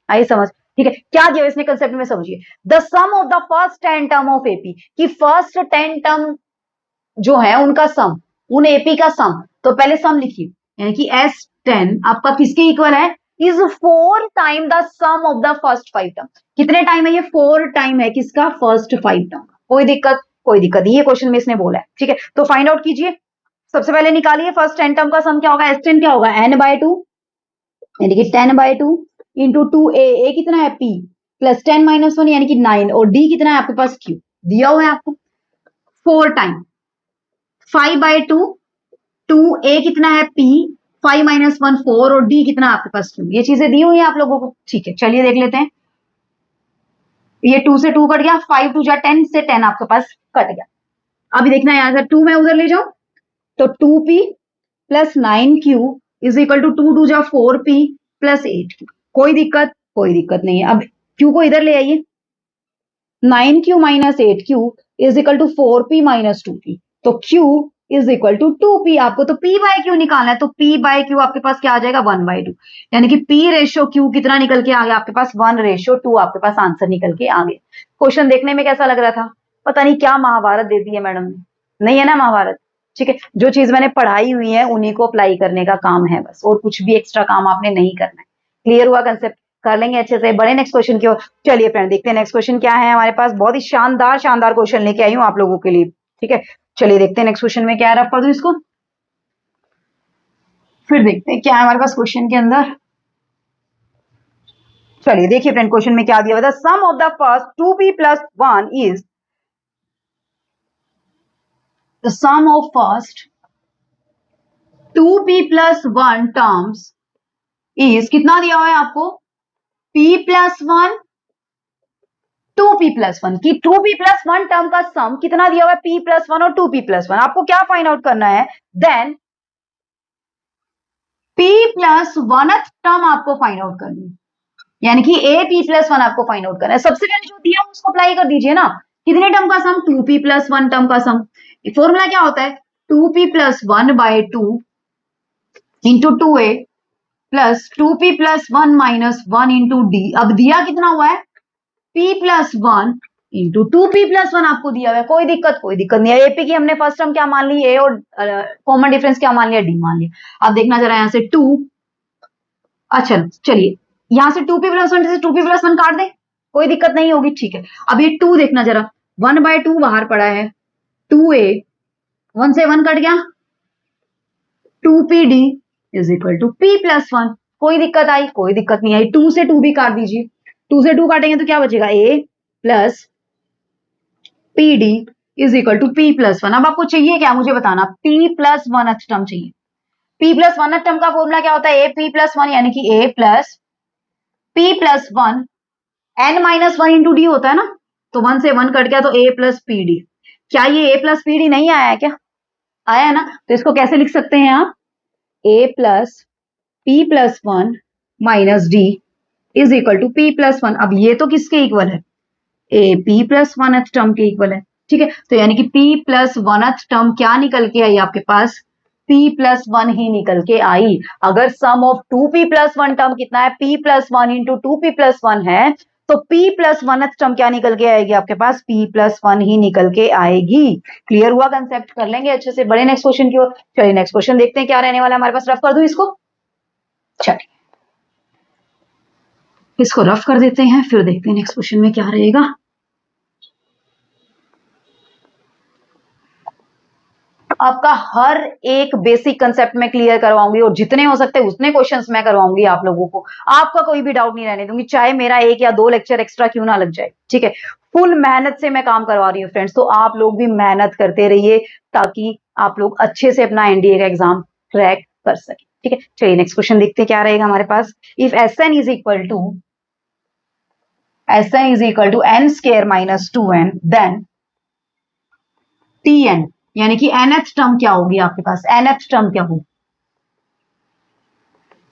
Speaker 2: आइए समझ, ठीक है क्या दिया इसने कंसेप्ट में समझिए, the sum of the first 10 term of AP, कि फर्स्ट 10 टर्म जो है उनका सम, उन एपी का सम, तो पहले सम लिखिए, यानी कि S10 आपका किसके इक्वल है, is 4 time the sum of the first 5 term, कितने टाइम है ये 4 टाइम है किसका फर्स्ट 5 टर्म, कोई दिक्कत नहीं, ये क्वेश्चन में इसने बोला है, ठीक है तो फाइंड आउट कीजिए। सबसे पहले निकालिए फर्स्ट 10 टर्म का सम क्या होगा, S10 क्या होगा n बाय 2, यानी कि 10 बाय 2 इंटू 2 ए कितना है P प्लस 10 माइनस 1 यानी कि 9, और D कितना है आपके पास Q दिया हुआ है आपको 4 टाइम, 5 बाय 2 2A कितना है P 5 माइनस 1 4 और D कितना है आपके पास Q, ये चीजें दी हुई है आप लोगों को, ठीक है चलिए देख लेते हैं। ये 2 से 2 कट गया, 5 2 जा 10 से 10 आपके पास कट गया, अभी देखना है यहां से 2 मैं उधर ले जाऊं तो 2P plus 9Q is equal to 2 2 जा 4P प्लस 8Q, कोई दिक्कत नहीं है। अब Q को इधर ले आइए, 9Q minus 8Q is equal to 4P minus 2P, तो Q is equal to 2P, आपको तो P बाय Q निकालना है, तो P बाय Q आपके पास क्या आ जाएगा 1 बाय 2, यानी कि P रेशियो Q कितना निकल के आ गया आपके पास 1 रेशियो 2, आपके पास आंसर निकल के आ गया। क्वेश्चन देखने में कैसा लग रहा था, पता नहीं क्या महाभारत दे दी है मैडम ने, नहीं है ना महाभारत, ठीक है जो चीज मैंने पढ़ाई हुई है उन्हीं को अप्लाई करने का काम है बस, और कुछ भी एक्स्ट्रा काम आपने नहीं करना है। क्लियर हुआ कंसेप्ट, कर लेंगे अच्छे से, बड़े नेक्स्ट क्वेश्चन की ओर। चलिए फ्रेंड देखते हैं नेक्स्ट क्वेश्चन क्या है हमारे पास, बहुत ही शानदार क्वेश्चन लेके आई हूँ आप लोगों के लिए, ठीक है चलिए देखते हैं नेक्स्ट क्वेश्चन में क्या है, रफ कर दूं इसको, फिर देखते हैं क्या है हमारे पास क्वेश्चन के अंदर। चलिए देखिए फ्रेंड क्वेश्चन में क्या दिया हुआ, the sum of the first 2P plus 1 is, the sum of first 2P plus 1 terms is, कितना दिया हुआ है आपको P plus 1 2P plus 1, कि 2P plus 1 टर्म का सम कितना दिया हुआ है P plus 1 और 2P plus 1, आपको क्या फाइंड आउट करना है, then P plus 1th term आपको फाइंड आउट करनी है, यानी कि A P plus 1 आपको फाइंड आउट करना है। सबसे पहले जो दिया उसको अप्लाई कर दीजिए ना, कितने टर्म का सम? 2p प्लस 1 टर्म का सम। फॉर्मूला क्या होता है? 2p plus 1 by 2 into 2a plus 2p plus 1 minus 1 into D. अब दिया कितना हुआ है? p plus 1 into 2p plus 1 आपको दिया हुआ है। कोई दिक्कत नहीं है। एपी की हमने फर्स्ट टर्म क्या मान ली? ए, और कॉमन डिफरेंस क्या मान लिया? डी मान लिया। अब देखना जरा यहां से 2, अच्छा चलिए यहां से 2p प्लस 1 से 2p प्लस 1 काट दे, कोई दिक्कत नहीं होगी, ठीक है। अब ये 2 देखना जरा, 1 बाय 2 बाहर पड़ा है, 2a 1 से 1 कट गया, 2pd is equal to p plus 1। कोई दिक्कत आई? कोई दिक्कत नहीं आई। 2 से 2 भी काट दीजिए, 2 से 2 काटेंगे तो क्या बचेगा? a plus pd is equal to p plus 1। अब आपको चाहिए क्या? मुझे बताना। p प्लस 1 टर्म चाहिए। p प्लस 1 टर्म का फॉर्मूला क्या होता है? a p प्लस 1 यानी कि a plus p plus 1 n minus 1 into D होता है ना, तो 1 से 1 कट गया तो a प्लस पी डी। क्या ये a प्लस पी डी नहीं आया है? क्या आया है ना? तो इसको कैसे लिख सकते हैं आप? a plus p plus 1 minus D is equal to p plus 1। अब ये तो किसके इक्वल है? a p प्लस 1 टर्म के इक्वल है, ठीक है। तो यानी कि p प्लस 1 टर्म क्या निकल के आई आपके पास? p प्लस 1 ही निकल के आई। अगर सम ऑफ 2p प्लस 1 टर्म कितना है? p plus 1 into 2p plus 1 है, तो p प्लस 1 टर्म क्या निकल के आएगी आपके पास? p प्लस 1 ही निकल के आएगी। क्लियर हुआ कंसेप्ट? कर लेंगे अच्छे से, बड़े नेक्स्ट क्वेश्चन की ओर। चलिए नेक्स्ट क्वेश्चन देखते हैं क्या रहने वाला है हमारे पास। रफ कर दूं इसको? चलिए इसको रफ कर देते हैं, फिर देखते हैं नेक्स्ट क्वेश्चन में क्या रहेगा। आपका हर एक बेसिक कंसेप्ट में क्लियर करवाऊंगी, और जितने हो सकते हैं उतने क्वेश्चंस मैं करवाऊंगी आप लोगों को। आपका कोई भी डाउट नहीं रहने दूंगी, चाहे मेरा 1 या 2 लेक्चर एक्स्ट्रा क्यों ना लग जाए, ठीक है। फुल मेहनत से मैं काम करवा रही हूँ फ्रेंड्स, तो आप लोग भी मेहनत करते रहिए ताकि आप लोग अच्छे से अपना एनडीए का एग्जाम क्रैक कर सके, ठीक है। चलिए नेक्स्ट क्वेश्चन देखते हैं क्या रहेगा हमारे पास। If Sn is equal to n square minus 2n, then Tn यानी कि nth टर्म क्या होगी आपके पास? nth टर्म क्या होगी?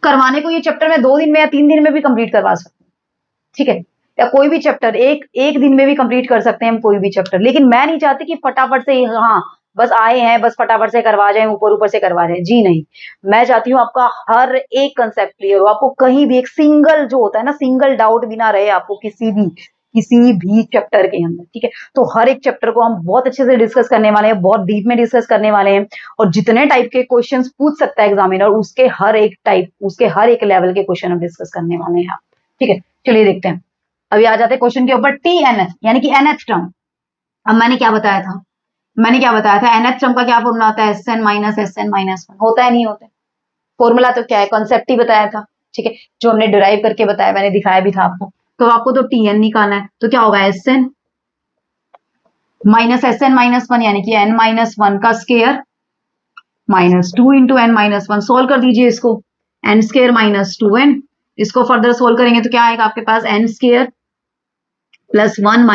Speaker 2: करवाने को ये चैप्टर में 2 दिन में या 3 दिन में भी कंप्लीट करवा सकते हैं, ठीक है। या कोई भी चैप्टर एक दिन में भी कंप्लीट कर सकते हैं हम कोई भी चैप्टर, लेकिन मैं नहीं चाहती कि फटाफट से हाँ बस आए हैं बस फटाफट से करवा जाए, ऊपर से करवा जाए, जी नहीं। मैं चाहती हूँ आपका हर एक कंसेप्ट क्लियर हो, आपको कहीं भी एक सिंगल जो होता है ना, सिंगल डाउट भी ना रहे आपको किसी भी चैप्टर के अंदर, ठीक है। तो हर एक चैप्टर को हम बहुत अच्छे से डिस्कस करने वाले हैं, बहुत डीप में डिस्कस करने वाले हैं, और जितने टाइप के क्वेश्चंस पूछ सकता है एग्जामिनर उसके हर एक लेवल के क्वेश्चन हम डिस्कस करने वाले हैं, ठीक है। चलिए देखते हैं। अभी आ जाते हैं क्वेश्चन के ऊपर। TNF यानी कि nth टर्म। अब मैंने क्या बताया था nth टर्म का क्या फॉर्मूला होता है? Sn minus one. होता है नहीं होता? फॉर्मूला तो क्या है, कॉन्सेप्ट ही बताया था, ठीक है, जो हमने डिराइव करके बताया, मैंने दिखाया भी था आपको। तो आपको तो Tn निकालना है, तो क्या होगा? Sn माइनस Sn माइनस 1 यानी कि n माइनस 1 का square minus 2 into n minus 1। Solve कर दीजिए इसको, n स्क्वायर माइनस 2n। इसको फर्दर सोल्व करेंगे तो क्या आएगा आपके पास? n square plus 1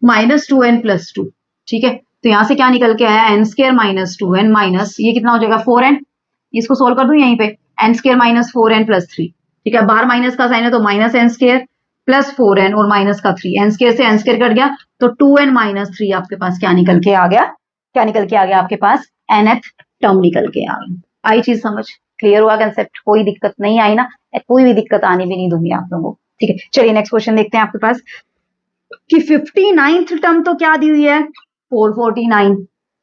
Speaker 2: minus 2n plus 2, ठीक है। तो यहां से क्या निकल के आया? n square minus 2n minus ये कितना हो जाएगा? 4n। इसको सोल्व कर दूं यहीं पे, n square minus 4n plus 3, ठीक है। बाहर माइनस का साइन है तो minus n square plus 4n और माइनस का 3, n स्क्वायर से n स्क्वायर कट गया तो 2n माइनस 3 आपके पास क्या निकल के आ गया? आपके पास nth टर्म निकल के आ गया। आई चीज समझ? क्लियर हुआ कंसेप्ट? कोई दिक्कत नहीं आई ना? कोई भी दिक्कत आने भी नहीं दूंगी आप लोगों को, ठीक है। चलिए नेक्स्ट क्वेश्चन देखते हैं आपके पास कि 59th टर्म तो क्या दी हुई है? 449,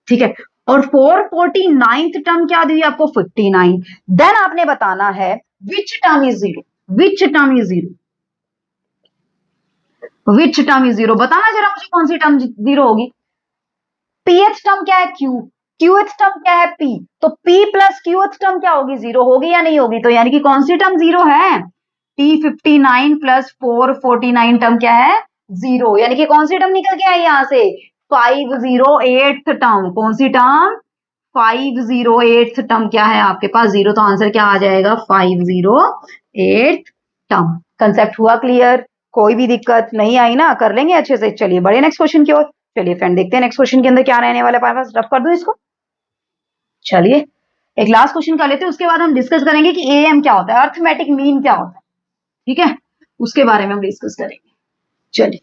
Speaker 2: ठीक है। और 449th टर्म क्या दी हुई है आपको? 59। देन आपने बताना है विच टर्म इज जीरो, बताना जरा मुझे कौन सी टर्म जीरो होगी? pth टर्म क्या है? qth टर्म क्या है? p। तो p प्लस qth टर्म क्या होगी? जीरो होगी या नहीं होगी? तो यानी कि कौन सी टर्म जीरो है? T59 प्लस 449 टर्म क्या है? जीरो। यानी कि कौन सी टर्म निकल के आई यहां से? 508th term. कौन सी टर्म? 508th टर्म क्या है आपके पास? जीरो। तो आंसर क्या आ जाएगा? 508th term. कंसेप्ट हुआ क्लियर? कोई भी दिक्कत नहीं आई ना? कर लेंगे अच्छे से। चलिए बड़े नेक्स्ट क्वेश्चन की ओर। चलिए फ्रेंड देखते हैं नेक्स्ट क्वेश्चन के अंदर क्या रहने वाला है। पास रफ कर दूं इसको? चलिए एक लास्ट क्वेश्चन कर लेते हैं, उसके बाद हम डिस्कस करेंगे कि AM क्या होता है, अर्थमेटिक मीन क्या होता है, ठीक है, उसके बारे में हम डिस्कस करेंगे। चलिए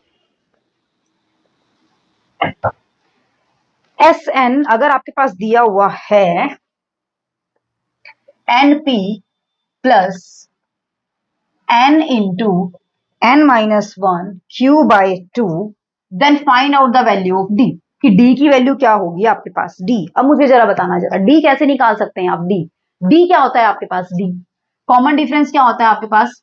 Speaker 2: एस एन अगर आपके पास दिया हुआ है N P plus N into N minus one Q by two, then find out the value of D, कि डी की वैल्यू क्या होगी आपके पास डी। अब मुझे जरा बताना, जरा डी कैसे निकाल सकते हैं आप, डी क्या होता है आपके पास, डी कॉमन डिफरेंस क्या होता है आपके पास,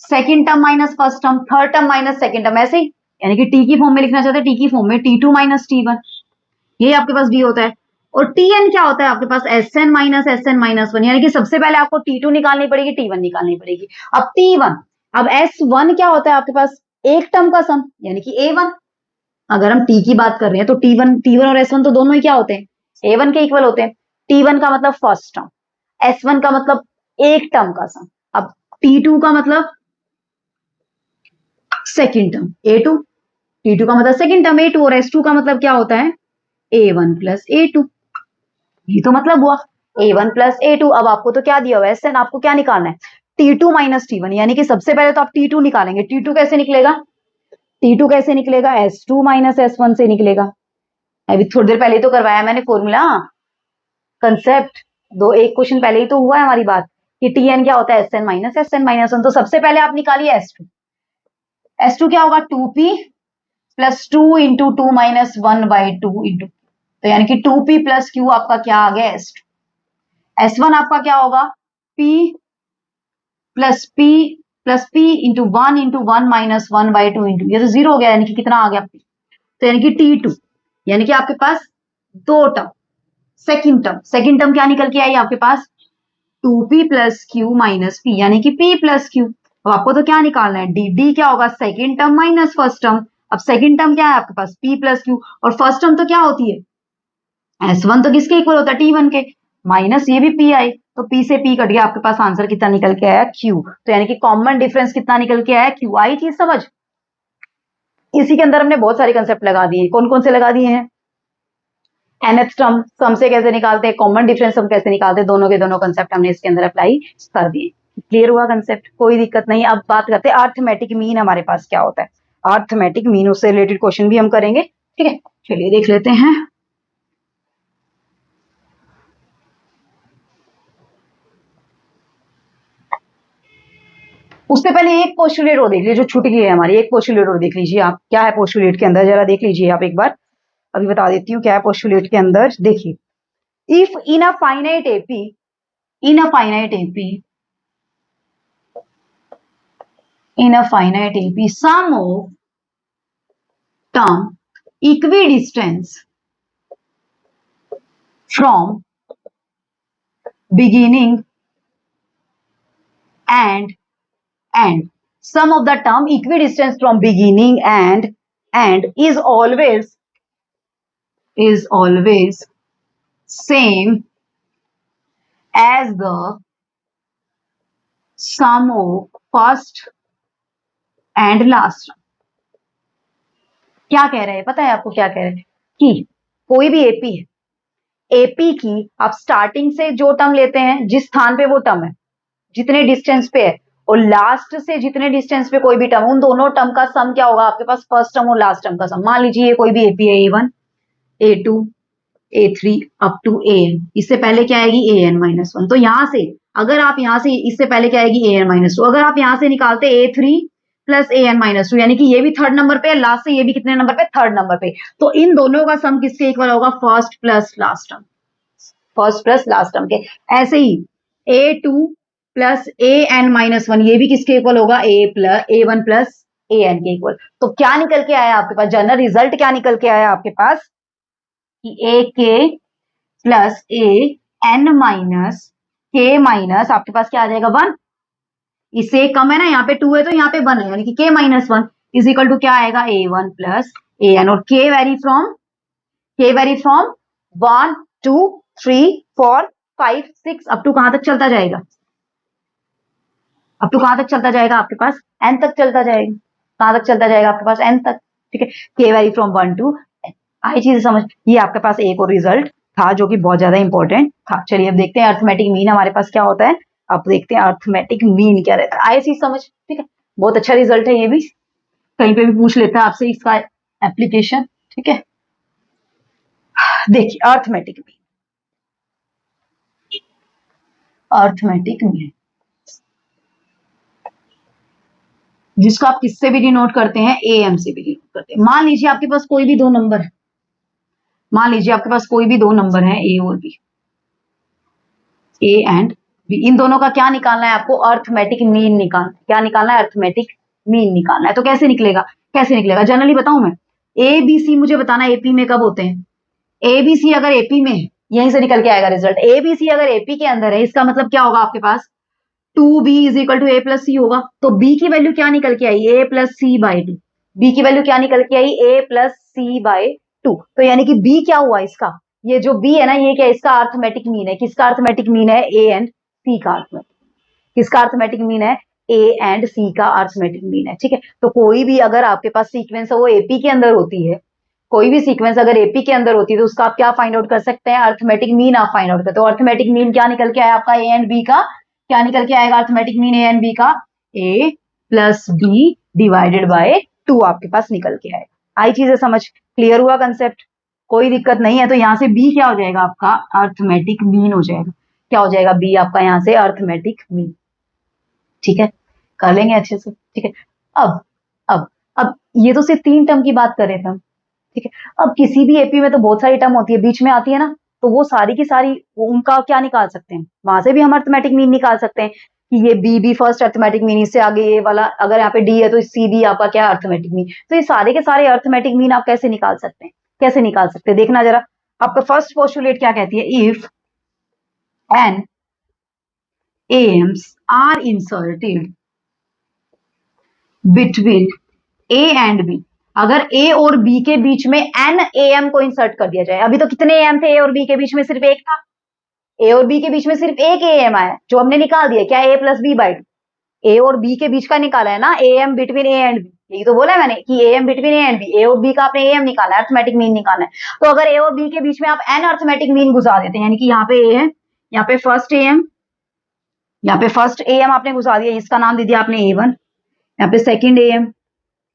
Speaker 2: second term minus first term, third term minus second term, ऐसे ही, यानी कि टी की फॉर्म में लिखना चाहते हैं टी की फॉर्म में T2 माइनस T1, ये आपके पास डी होता है। और Tn क्या होता है आपके पास, Sn minus Sn minus one, यानी कि सबसे पहले आपको T2 निकालनी पड़ेगी, T1 निकालनी पड़ेगी। अब T1, अब S1 क्या होता है आपके पास, एक टर्म का सम, यानी कि A1। अगर हम T की बात कर रहे हैं तो T1 और S1 तो दोनों ही क्या होते हैं, A1 के इक्वल होते हैं। T1 का मतलब फर्स्ट टर्म, S1 का मतलब एक टर्म का सम, अब T2 का मतलब सेकेंड टर्म A2, T2 का मतलब सेकेंड टर्म A2, और S2 का मतलब क्या होता है A1 प्लस A2, ये तो मतलब हुआ A1 प्लस A2। अब आपको तो क्या दिया हुआ है SN, आपको क्या निकालना है T2 माइनस T1, यानी कि सबसे पहले तो आप T2 निकालेंगे। T2 कैसे निकलेगा, T2 कैसे निकलेगा, S2 माइनस S1 से निकलेगा। अभी थोड़ी देर पहले तो करवाया मैंने फॉर्मूला, कंसेप्ट, दो एक क्वेश्चन पहले ही तो हुआ है हमारी बात कि Tn क्या होता है SN माइनस वन। तो सबसे पहले आप निकालिए S2, S2 क्या होगा 2p plus 2 into 2 minus 1 by 2 into, तो यानी कि 2p प्लस क्यू आपका क्या आ गया S2। S1 आपका क्या होगा p plus p into 1 minus 1 by 2 into, ये तो जीरो हो गया, यानी कि कितना आ गया p, तो यानी कि T2, यानी कि आपके पास दो टर्म, सेकंड टर्म क्या निकल के आई आपके पास 2p plus Q minus p, यानी कि p प्लस क्यू। अब आपको तो क्या निकालना है डी क्या होगा second term minus first term. अब सेकंड टर्म क्या है आपके पास p प्लस क्यू, और फर्स्ट टर्म तो क्या होती है S1, तो किसके इक्वल होता है T1 के, माइनस ये भी p आई, तो p से p कट गया, आपके पास आंसर कितना निकल के आया q, तो यानी कि कॉमन डिफरेंस कितना निकल के आया q। आई चीज समझ, इसी के अंदर हमने बहुत सारे कंसेप्ट लगा दिए, कौन कौन से लगा दिए हैं, nth टर्म सम से कैसे निकालते हैं, कॉमन डिफरेंस हम कैसे निकालते हैं, दोनों के दोनों कंसेप्ट हमने इसके अंदर अप्लाई कर दिए। क्लियर हुआ कंसेप्ट, कोई दिक्कत नहीं। अब बात करते हैं अर्थमेटिक मीन हमारे पास क्या होता है, अर्थमेटिक मीन, उससे रिलेटेड क्वेश्चन भी हम करेंगे, ठीक है। चलिए देख लेते हैं। उससे पहले एक पोस्टुलेट और देख लीजिए जो छूट गई है हमारी, एक पोस्टुलेट और देख लीजिए आप, क्या है पोस्टुलेट के अंदर, जरा देख लीजिए आप एक बार, अभी बता देती हूँ क्या है पोस्टुलेट के अंदर। देखिए, if in a finite AP, in a finite AP, in a finite AP, sum of term equidistance from beginning and end. Sum of the term equidistance from beginning and end is always same as the sum of first and last. क्या कह रहे हैं पता है आपको, क्या कह रहे हैं कि कोई भी एपी है, एपी की आप स्टार्टिंग से जो टर्म लेते हैं, जिस स्थान पे वो टर्म है, जितने डिस्टेंस पे है, और लास्ट से जितने डिस्टेंस पे कोई भी टर्म, उन दोनों टर्म का सम क्या होगा आपके पास, फर्स्ट टर्म और लास्ट टर्म का सम। मान लीजिए ये कोई भी एपी है A1 A2 A3 up to AN, इससे पहले क्या आएगी AN माइनस वन, तो यहां से अगर आप यहां से इससे पहले क्या आएगी AN माइनस टू, अगर आप यहां से निकालते A3 plus AN minus two, यानी कि ये भी थर्ड नंबर पे, लास्ट से ये भी कितने नंबर पे, थर्ड नंबर पे, तो इन दोनों का सम किसके इक्वल होगा, first plus last term, first plus last term के। ऐसे ही A2 plus AN minus one, ये भी किसके इक्वल होगा, A1 प्लस AN के इक्वल। तो क्या निकल के आया आपके पास, जनरल रिजल्ट क्या निकल के आया आपके पास कि AK plus AN minus K minus आपके पास क्या आ जाएगा 1, इससे कम है ना, यहाँ पे 2 है तो यहाँ पे 1 है, यानी कि K minus one is equal to क्या आएगा A1 प्लस AN, और K vary from 1 2 3 4 5 6 up to कहां तक चलता जाएगा, अप टू कहां तक चलता जाएगा आपके पास n तक चलता जाएगा, कहां तक चलता जाएगा आपके पास n तक, ठीक है। K वेरी फ्रॉम 1 टू, आई चीज समझ, ये आपके पास एक और रिजल्ट था जो कि बहुत ज्यादा इंपॉर्टेंट था। चलिए अब देखते हैं अर्थमेटिक मीन हमारे पास क्या होता है, अब देखते हैं अर्थमेटिक मीन क्या रहता है, आई चीज समझ, ठीक है। बहुत अच्छा रिजल्ट है ये भी, कहीं पे भी पूछ लेता है आपसे इसका एप्लीकेशन, ठीक है। देखिए अर्थमेटिक मीन, अर्थमेटिक मीन जिसको आप किससे भी डिनोट करते हैं, एएम से भी डिनोट करते हैं। मान लीजिए आपके पास कोई भी दो नंबर है, मान लीजिए आपके पास कोई भी दो नंबर है ए और बी, ए एंड बी, इन दोनों का क्या निकालना है आपको, अर्थमेटिक मीन निकालना है। क्या निकालना है, अर्थमेटिक मीन निकालना है। तो कैसे निकलेगा, कैसे निकलेगा, जनरली बताऊं मैं, ए बी सी मुझे बताना एपी में कब होते हैं। ए बी सी अगर एपी में है, यहीं से निकल के आएगा रिजल्ट। ए बी सी अगर एपी के अंदर है, इसका मतलब क्या होगा आपके पास, 2b is equal to A plus c होगा। तो b की वैल्यू क्या निकल के आई, a plus c by 2। B की वैल्यू क्या निकल के आई, a प्लस सी बाई 2। तो यानी कि b क्या हुआ इसका, ये जो b है ना, ये क्या, इसका अर्थमेटिक मीन है। किसका अर्थमेटिक मीन है, a एंड c का अर्थमेटिक। किसका अर्थमेटिक मीन है, a एंड c का अर्थमेटिक मीन है। ठीक है, तो कोई भी अगर आपके पास सीक्वेंस है वो एपी के अंदर होती है, कोई भी सीक्वेंस अगर एपी के अंदर होती है तो उसका आप क्या फाइंड आउट कर सकते हैं, अर्थमेटिक मीन आप फाइंड आउट करते हो। अर्थमेटिक मीन क्या निकल के आया आपका, ए एंड बी का क्या निकल के आएगा, arithmetic mean A and B का A plus B divided by 2 आपके पास निकल के आएगा। आई चीजें समझ, क्लियर हुआ कंसेप्ट, कोई दिक्कत नहीं है। तो यहाँ से बी क्या हो जाएगा आपका, अर्थमेटिक मीन हो जाएगा। क्या हो जाएगा बी आपका यहाँ से, अर्थमेटिक मीन। ठीक है, कर लेंगे अच्छे से। ठीक है, अब अब अब ये तो सिर्फ 3 टर्म की बात कर रहे थे हम। ठीक है, अब किसी भी एपी में तो बहुत सारी टर्म होती है, बीच में आती है ना, तो वो सारी की सारी उनका क्या निकाल सकते हैं, वहां से भी हम अर्थमेटिक मीन निकाल सकते हैं कि ये बी फर्स्ट अर्थमेटिक मीन, इससे आगे ये वाला अगर यहाँ पे डी है तो सी भी आपका क्या अर्थमेटिक मीन। तो ये सारे के सारे अर्थमेटिक मीन आप कैसे निकाल सकते हैं, कैसे निकाल सकते हैं, देखना जरा। आपका फर्स्ट पोस्टुलेट क्या कहती है, if N AMs are inserted between A and B, अगर ए और बी के बीच में एन ए एम को इंसर्ट कर दिया जाए। अभी तो कितने ए एम थे, ए और बी के बीच में सिर्फ एक था, ए और बी के बीच में सिर्फ एक ए एम आया जो हमने निकाल दिया, क्या, a plus B by 2। A और बी के बीच का निकाला है ना, A M between A and b, यही तो बोला है मैंने कि A M between A and b, a और बी का आपने ए एम निकाला है, अर्थमेटिक मीन निकालना है। तो अगर ए और बी के बीच में आप एन अर्थमेटिक मीन घुसा देते हैं, यानी कि यहाँ पे ए है, यहाँ पे फर्स्ट ए एम, यहाँ पे फर्स्ट ए एम आपने घुसा दिया, इसका नाम दे दिया आपने A1, यहाँ पे second A M,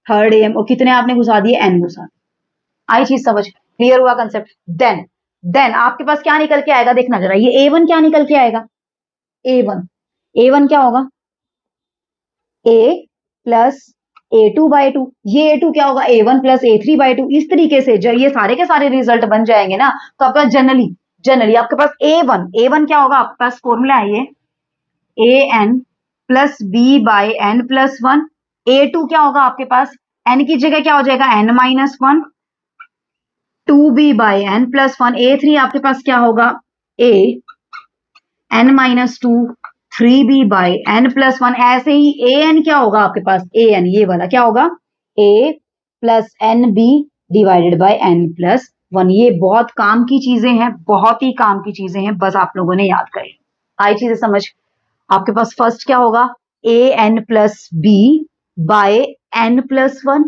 Speaker 2: third M, और कितने आपने घुसा दिए, एन घुसा दिए। आई चीज समझ, क्लियर हुआ कंसेप्ट। देन आपके पास क्या निकल के आएगा, देखना जरा, ये A1 क्या निकल के आएगा, A1 क्या होगा, A प्लस A2 बाई 2, ये A2 क्या होगा, A1 प्लस A3 बाई 2। इस तरीके से जब ये सारे के सारे रिजल्ट बन जाएंगे ना, तो आपका जनरली आपके पास A1 क्या होगा, आपके पास फॉर्मूला है ये AN plus B by N plus 1। A2 क्या होगा आपके पास, n की जगह क्या हो जाएगा, n minus 1, 2b by N plus 1। A3 आपके पास क्या होगा, A n minus 2, 3b by N plus 1। ऐसे ही AN क्या होगा आपके पास, AN ये वाला क्या होगा, A plus N B divided by N plus 1। ये बहुत काम की चीजें हैं, बहुत ही काम की चीजें हैं, बस आप लोगों ने याद करें। आई चीजें समझ, आपके पास फर्स्ट क्या होगा, a n plus b by n plus 1।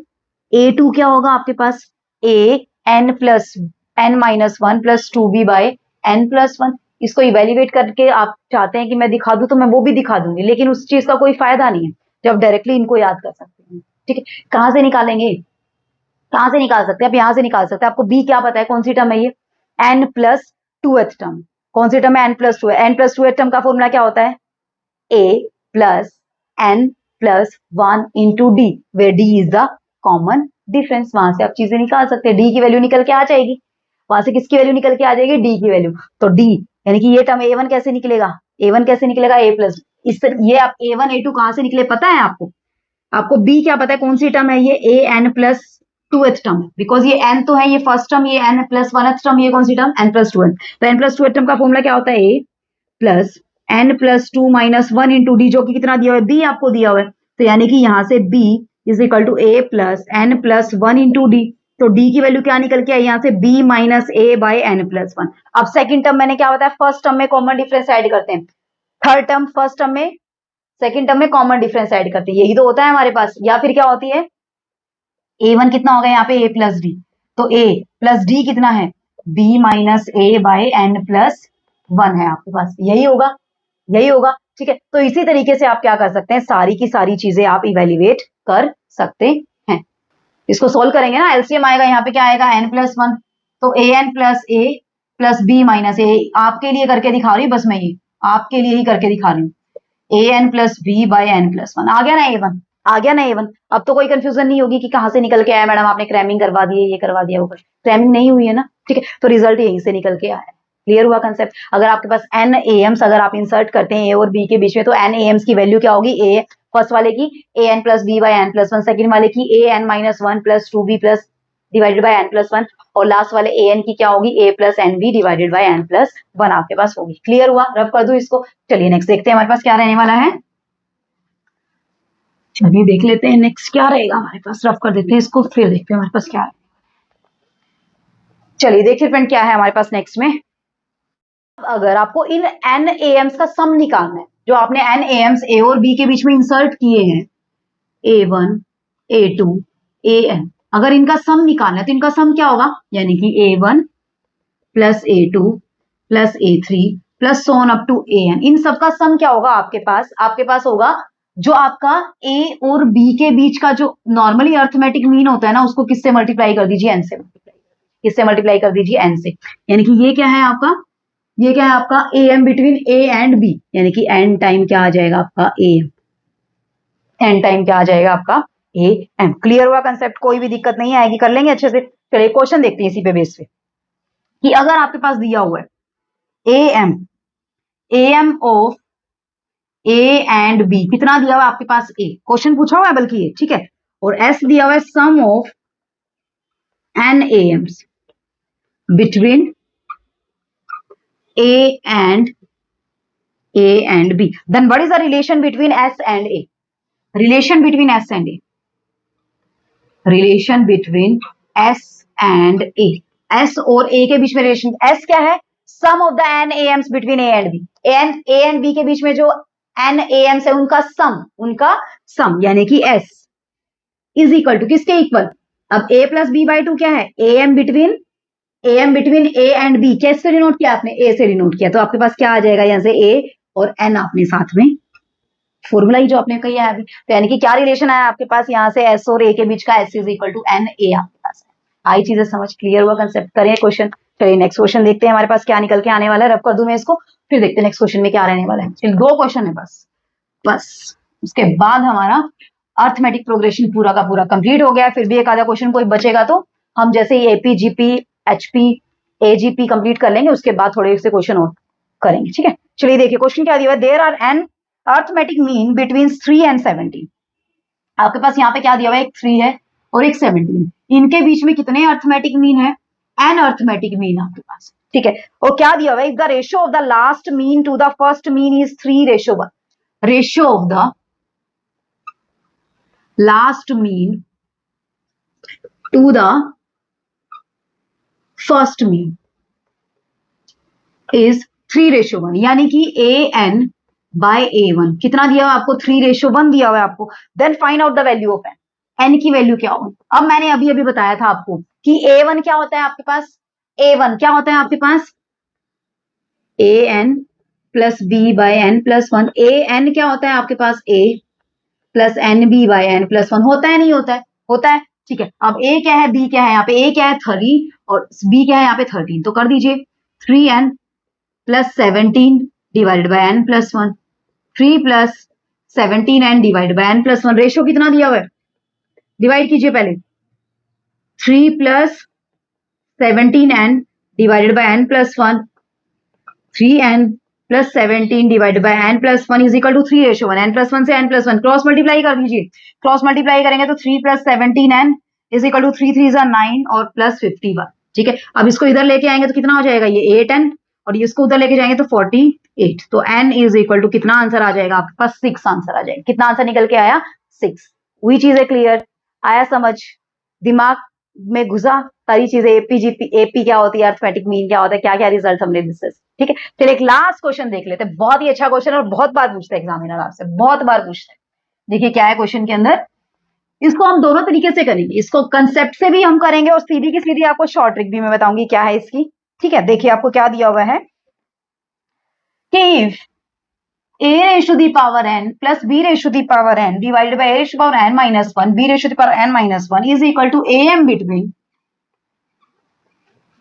Speaker 2: A2 क्या होगा आपके पास, a n plus n minus 1 plus 2b by n plus 1। इसको इवेल्युएट करके आप चाहते हैं कि मैं दिखा दूं तो मैं वो भी दिखा दूंगी, लेकिन उस चीज का कोई फायदा नहीं है जब डायरेक्टली इनको याद कर सकते हैं। ठीक है, कहां से निकालेंगे, कहां से निकाल सकते हैं, आप यहां से निकाल सकते हैं। आपको बी क्या पता है, कौन सी टर्म है ये, एन प्लस 2th टर्म। कौन सी टर्म है, N plus 2। N plus 2th term का फॉर्मूला क्या होता है, A plus N plus 1 into D, where D is the common difference. वहां से आप चीजें निकाल सकते हैं, डी की वैल्यू निकल के आ जाएगी, वहां से किसकी वैल्यू निकल के आ जाएगी, डी की वैल्यू। तो डी यानी कि ये टर्म A1 कैसे निकलेगा, A1 कैसे निकलेगा, A प्लस, इस ये आप A1 A2 कहां से निकले पता है आपको, आपको बी क्या पता है, कौन सी टर्म है ये, a n plus 2th term, because ये एन तो है, ये फर्स्ट टर्म, ये एन प्लस 1th टर्म, ये कौन सी टर्म, एन प्लस 2th। तो एन प्लस 2th टर्म का फॉर्मूला क्या होता है, a plus N plus 2 minus 1 into d, जो कि कितना दिया हुआ है, बी आपको दिया हुआ है। तो यानी कि यहां से B is equal to A plus N plus 1 into D. तो डी की वैल्यू क्या निकल के आई, यहाँ से B minus A by N plus 1। अब सेकंड टर्म मैंने क्या बताया, फर्स्ट टर्म में कॉमन डिफरेंस ऐड करते हैं, थर्ड टर्म फर्स्ट टर्म में, सेकंड टर्म में कॉमन डिफरेंस ऐड करते हैं, यही तो होता है हमारे पास। या फिर क्या होती है, A1 कितना होगा यहाँ पे, A प्लस डी, तो A प्लस डी कितना है, B minus A by N plus 1 है आपके पास, यही होगा, यही होगा। ठीक है, तो इसी तरीके से आप क्या कर सकते हैं, सारी की सारी चीजें आप इवेल्युएट कर सकते हैं। इसको सोल्व करेंगे ना, एलसीएम आएगा, यहाँ पे क्या आएगा, n प्लस 1 तो an plus b minus a आपके लिए करके दिखा रही हूँ, बस मैं ये आपके लिए ही करके दिखा रही हूँ। an plus b by n plus 1 आ गया ना a1, आ गया ना a1। अब तो कोई कंफ्यूजन नहीं होगी कि कहाँ से निकल के आया मैडम, आपने क्रैमिंग करवा दी है, ये करवा दिया, वो क्रैमिंग नहीं हुई है ना, ठीक है। तो रिजल्ट यहीं से निकल के आया है। क्लियर हुआ कंसेप्ट। अगर आपके पास n एम्स अगर आप इंसर्ट करते हैं a और b के बीच में, तो n एम्स की वैल्यू क्या होगी, a फर्स्ट वाले की an plus b by n plus 1, second वाले की an minus 1 plus 2b plus divided by n plus 1, और लास्ट वाले an की क्या होगी, a plus nb divided by n plus 1 आपके पास होगी। क्लियर हुआ, रफ कर दो इसको। चलिए नेक्स्ट देखते हैं हमारे पास क्या रहने वाला है। चलिए देख लेते हैं नेक्स्ट क्या रहेगा हमारे पास, रफ कर देते हैं इसको, फिर देखते हैं हमारे पास क्या है। चलिए देखिए फ्रेंड क्या है हमारे पास नेक्स्ट में। अगर आपको इन n एम्स का सम निकालना है, जो आपने n एम्स a और b के बीच में इंसर्ट किए हैं, a1 a2 an, अगर इनका सम निकालना है तो इनका सम क्या होगा, यानी कि a1 plus a2 plus a3 plus so on up to an, इन सबका सम क्या होगा आपके पास होगा जो आपका a और b के बीच का जो नॉर्मली अर्थमेटिक मीन होता है ना, उसको किससे मल्टीप्लाई कर दीजिए, n से मल्टीप्लाई कर दीजिए n से। यानी कि ये क्या है आपका, ये क्या है आपका am between a and b, यानी कि n टाइम क्या आ जाएगा आपका am, n टाइम क्या आ जाएगा आपका am। क्लियर हुआ कंसेप्ट, कोई भी दिक्कत नहीं आएगी, कर लेंगे अच्छे से। चलिए क्वेश्चन देखते हैं इसी पे बेस पे, कि अगर आपके पास दिया हुआ है am of a and b, कितना दिया हुआ है आपके पास a, क्वेश्चन पूछा हुआ है बल्कि ये, ठीक है, और s दिया हुआ है sum of n ams between a and b, then what is the relation between s and a, relation between s and a, relation between s and a, s और a के बीच में रिलेशन, s क्या है, sum of the n ams between a and b, a and b के बीच में जो n ams है उनका सम यानी कि s इज इक्वल टू किसके इक्वल, अब a प्लस b बाई 2 क्या है, am between a and b, कैसे डिनोट किया आपने, a से डिनोट किया, तो आपके पास क्या आ जाएगा, यहां से a और n आपने साथ में फॉर्मूला ही जो आपने कही है अभी, तो यानी कि क्या रिलेशन आया आपके पास, यहाँ से s और a के बीच का s is equal to n a आपके पास है। आई चीजें समझ, क्लियर हुआ कंसेप्ट, करें क्वेश्चन। चलिए नेक्स्ट क्वेश्चन देखते हैं हमारे पास क्या निकल के आने वाला है, रब कर दूं मैं इसको, फिर देखते हैं नेक्स्ट क्वेश्चन में क्या रहने वाला है। चलिए 2 क्वेश्चन है बस उसके बाद हमारा अर्थमेटिक प्रोग्रेशन पूरा का पूरा कंप्लीट हो गया। फिर भी एक आधा क्वेश्चन कोई बचेगा तो हम जैसे ही AP GP HP AGP complete कर लेंगे, उसके बाद थोड़े से क्वेश्चन और करेंगे, ठीक है। चलिए देखिए क्वेश्चन क्या दिया है, there are N arithmetic mean between 3 and 17, आपके पास यहाँ पे क्या दिया हुआ है, एक 3 है और एक 17, इनके बीच में कितने अर्थमेटिक मीन है, एन अर्थमेटिक मीन आपके पास, ठीक है। और क्या दिया हुआ है, if the ratio of the last mean to the first mean is 3:1, ratio of the last mean to the first mean is 3:1, यानी कि an बाय a1 कितना दिया हुआ आपको, 3:1 दिया हुआ है आपको। Then find out the value of n की वैल्यू क्या होगी। अब मैंने अभी बताया था आपको कि a1 क्या होता है आपके पास, a1 क्या होता है आपके पास, an plus b by n plus 1, an क्या होता है आपके पास, a plus nb by n plus 1, होता है नहीं होता है, होता है, ठीक है। अब a क्या है, b क्या है, यहाँ पे a क्या है 30 और b क्या है यहाँ पे 13, तो कर दीजिए 3n plus 17 divided by n plus 1, 3 plus 17n divided by n plus 1, ratio कितना दिया हुआ है, डिवाइड कीजिए पहले, 3 plus 17n divided by n plus 1, 3n plus 17 divided by n plus 1 is equal to 3:1, n plus 1 से n plus 1 cross multiply कर दीजिए, cross multiply करेंगे तो 3 plus 17n is equal to 3 3 9 और प्लस 51, ठीक है। अब इसको इधर लेके आएंगे तो कितना हो जाएगा, ये 8n, और इसको उधर लेके जाएंगे तो 48, तो n इज इक्वल टू कितना आंसर आ जाएगा आपके पास, 6 आंसर आ जाएगा। कितना आंसर निकल के आया, 6। वही चीजें क्लियर आया, समझ दिमाग में घुसा सारी चीजें, एपी क्या होती है, अर्थमेटिक मीन क्या होता है, क्या क्या रिजल्ट हमने डिस्कस, ठीक है। फिर एक लास्ट क्वेश्चन देख लेते हैं, बहुत ही अच्छा क्वेश्चन और बहुत बार पूछते हैं एग्जामिनर आपसे, बहुत बार पूछते हैं। देखिए क्या है क्वेश्चन के अंदर, इसको हम दोनों तरीके से करेंगे, इसको कंसेप्ट से भी हम करेंगे और सीधी की सीधी आपको शॉर्ट ट्रिक भी मैं बताऊंगी क्या है इसकी, ठीक है। देखिए आपको क्या दिया हुआ है कि if a raised to the power n plus b raised to the power n divided by a raised to the power n minus 1 b raised to the power n minus 1 is equal to am between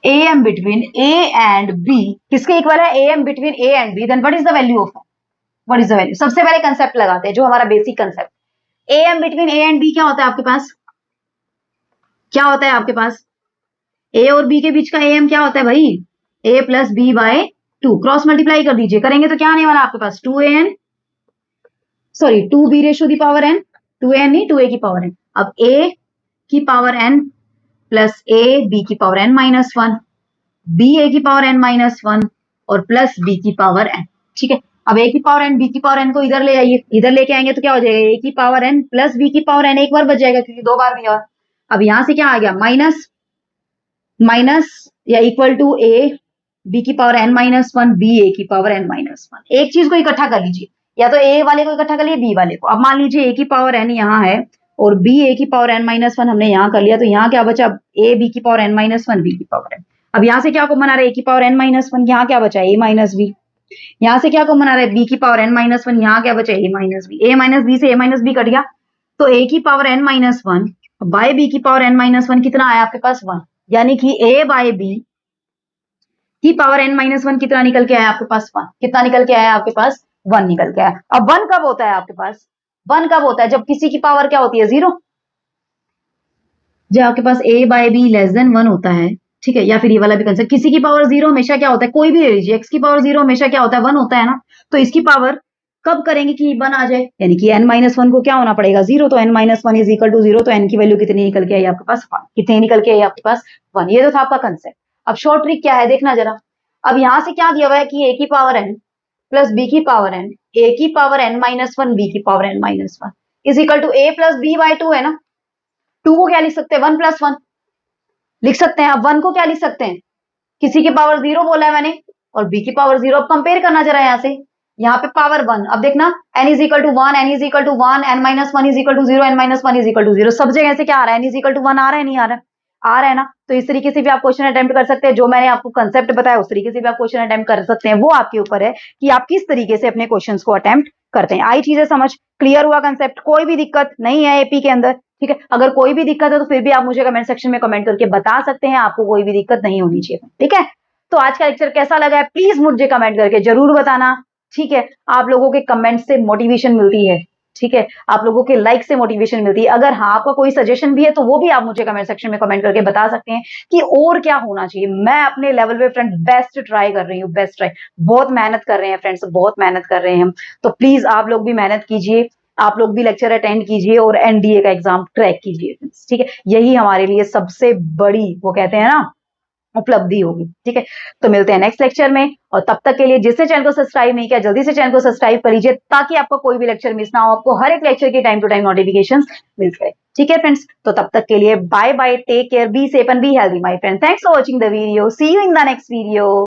Speaker 2: A M between A and B किसके equal है? ए M between A and B, then what is the value of, what is the value? सबसे पहले concept लगाते हैं जो हमारा basic concept, A M between A and B क्या होता है आपके पास? क्या होता है आपके पास? ए और बी के बीच का ए एम क्या होता है भाई? A plus b by 2, cross multiply कर दीजिए, करेंगे तो क्या आने वाला आपके पास? 2an, sorry 2b ratio the power n, 2an नहीं 2a की पावर n। अब a की power n plus a b की power n minus 1, b a की पावर n माइनस 1 और प्लस b की पावर n। ठीक है, अब a की पावर n b की पावर n को इधर ले आइए, इधर लेके आएंगे तो क्या हो जाएगा? a की पावर n प्लस b की पावर n एक बार बच जाएगा क्योंकि 2 बार नहीं हुआ। अब यहां से क्या आ गया? माइनस माइनस या इक्वल टू a b की power n minus 1 b a की पावर n माइनस 1। एक चीज को इकट्ठा कर लीजिए, या तो a वाले को इकट्ठा कर लिए b वाले को। अब मान लीजिए a की पावर n यहाँ है और b a की पावर n माइनस 1 हमने यहाँ कर लिया, तो यहाँ क्या बचा? a b की पावर n माइनस 1 b की पावर n। अब यहाँ से क्या कॉमन आ रहा है? a की पावर n माइनस 1, यहाँ क्या बचा? a minus b। यहाँ से क्या कॉमन आ रहा है? b की पावर n माइनस 1, यहाँ क्या बचा? a minus b। a minus b से a माइनस b कट गया, तो a की power n minus 1 by b की पावर n माइनस 1 कितना आया आपके पास? 1। यानी कि a बाय b की पावर n माइनस 1 कितना निकल के आया आपके पास? 1। कितना निकल के आया आपके पास? 1 निकल के आया। अब 1 कब होता है आपके पास? 1 कब होता है? जब किसी की पावर क्या होती है? 0। जब आपके पास a by b less than 1 होता है, ठीक है, या फिर ये वाला भी कंसेप्ट, किसी की पावर 0 हमेशा क्या होता है? कोई भी ले लीजिए, x की पावर 0 हमेशा क्या होता है? 1 होता है ना। तो इसकी पावर कब करेंगे कि 1 आ जाए? यानी कि n माइनस 1 को क्या होना पड़ेगा? 0। तो n minus 1 is equal to 0, तो n की वैल्यू कितनी निकल के आई आपके पास? 1। कितनी निकल के आई आपके पास? 1। ये तो था आपका कंसेप्ट। अब शॉर्ट ट्रिक क्या है देखना जरा। अब यहां से क्या दिया हुआ है कि a की पावर n प्लस b की पावर n, a की पावर n माइनस 1 b की power n minus 1 is equal to a plus b by 2 है ना। 2 को क्या लिख सकते हैं? 1 प्लस 1 लिख सकते हैं। अब 1 को क्या लिख सकते हैं? किसी की पावर 0 बोला है मैंने और b की पावर 0। अब कंपेयर करना जरा यहाँ से, यहाँ पे पावर 1, अब देखना n is equal to 1, n is equal to 1, n minus 1 is equal to 0, n minus 1 is equal to 0। सब जगह से क्या आ रहा है? n इज इक्वल टू 1 आ रहा है, नहीं आ रहा है? आ रहा है ना। तो इस तरीके से भी आप क्वेश्चन अटेम्प्ट कर सकते हैं, जो मैंने आपको कंसेप्ट बताया उस तरीके से भी आप क्वेश्चन अटेम्प्ट कर सकते हैं। वो आपके ऊपर है कि आप किस तरीके से अपने क्वेश्चंस को अटेम्प्ट करते हैं। आई चीजें समझ, क्लियर हुआ कंसेप्ट? कोई भी दिक्कत नहीं है एपी के अंदर? ठीक है, अगर कोई भी दिक्कत है तो फिर भी आप मुझे कमेंट सेक्शन में कमेंट करके बता सकते हैं, आपको कोई भी दिक्कत नहीं होनी चाहिए। ठीक है, तो आज का लेक्चर कैसा लगा है प्लीज मुझे कमेंट करके जरूर बताना। ठीक है, आप लोगों के कमेंट से मोटिवेशन मिलती है, ठीक है, आप लोगों के लाइक से मोटिवेशन मिलती है। अगर हाँ आपका कोई सजेशन भी है तो वो भी आप मुझे कमेंट सेक्शन में कमेंट करके बता सकते हैं कि और क्या होना चाहिए। मैं अपने लेवल पे फ्रेंड बेस्ट ट्राई कर रही हूँ, बेस्ट ट्राई, बहुत मेहनत कर रहे हैं फ्रेंड्स, बहुत मेहनत कर रहे हैं हम। तो प्लीज आप लोग भी मेहनत कीजिए, आप लोग भी लेक्चर अटेंड कीजिए और एनडीए का एग्जाम क्रैक कीजिए। ठीक है, यही हमारे लिए सबसे बड़ी वो कहते हैं ना उपलब्धि होगी। ठीक है, तो मिलते हैं नेक्स्ट लेक्चर में, और तब तक के लिए जिसने चैनल को सब्सक्राइब नहीं किया जल्दी से चैनल को सब्सक्राइब कर लीजिए ताकि आपको कोई भी लेक्चर मिस ना हो, आपको हर एक लेक्चर की टाइम टू टाइम नोटिफिकेशंस मिल जाए। ठीक है फ्रेंड्स, तो तब तक के लिए bye bye, take care, be safe and be healthy my friend. Thanks for watching the video, see you in the next video.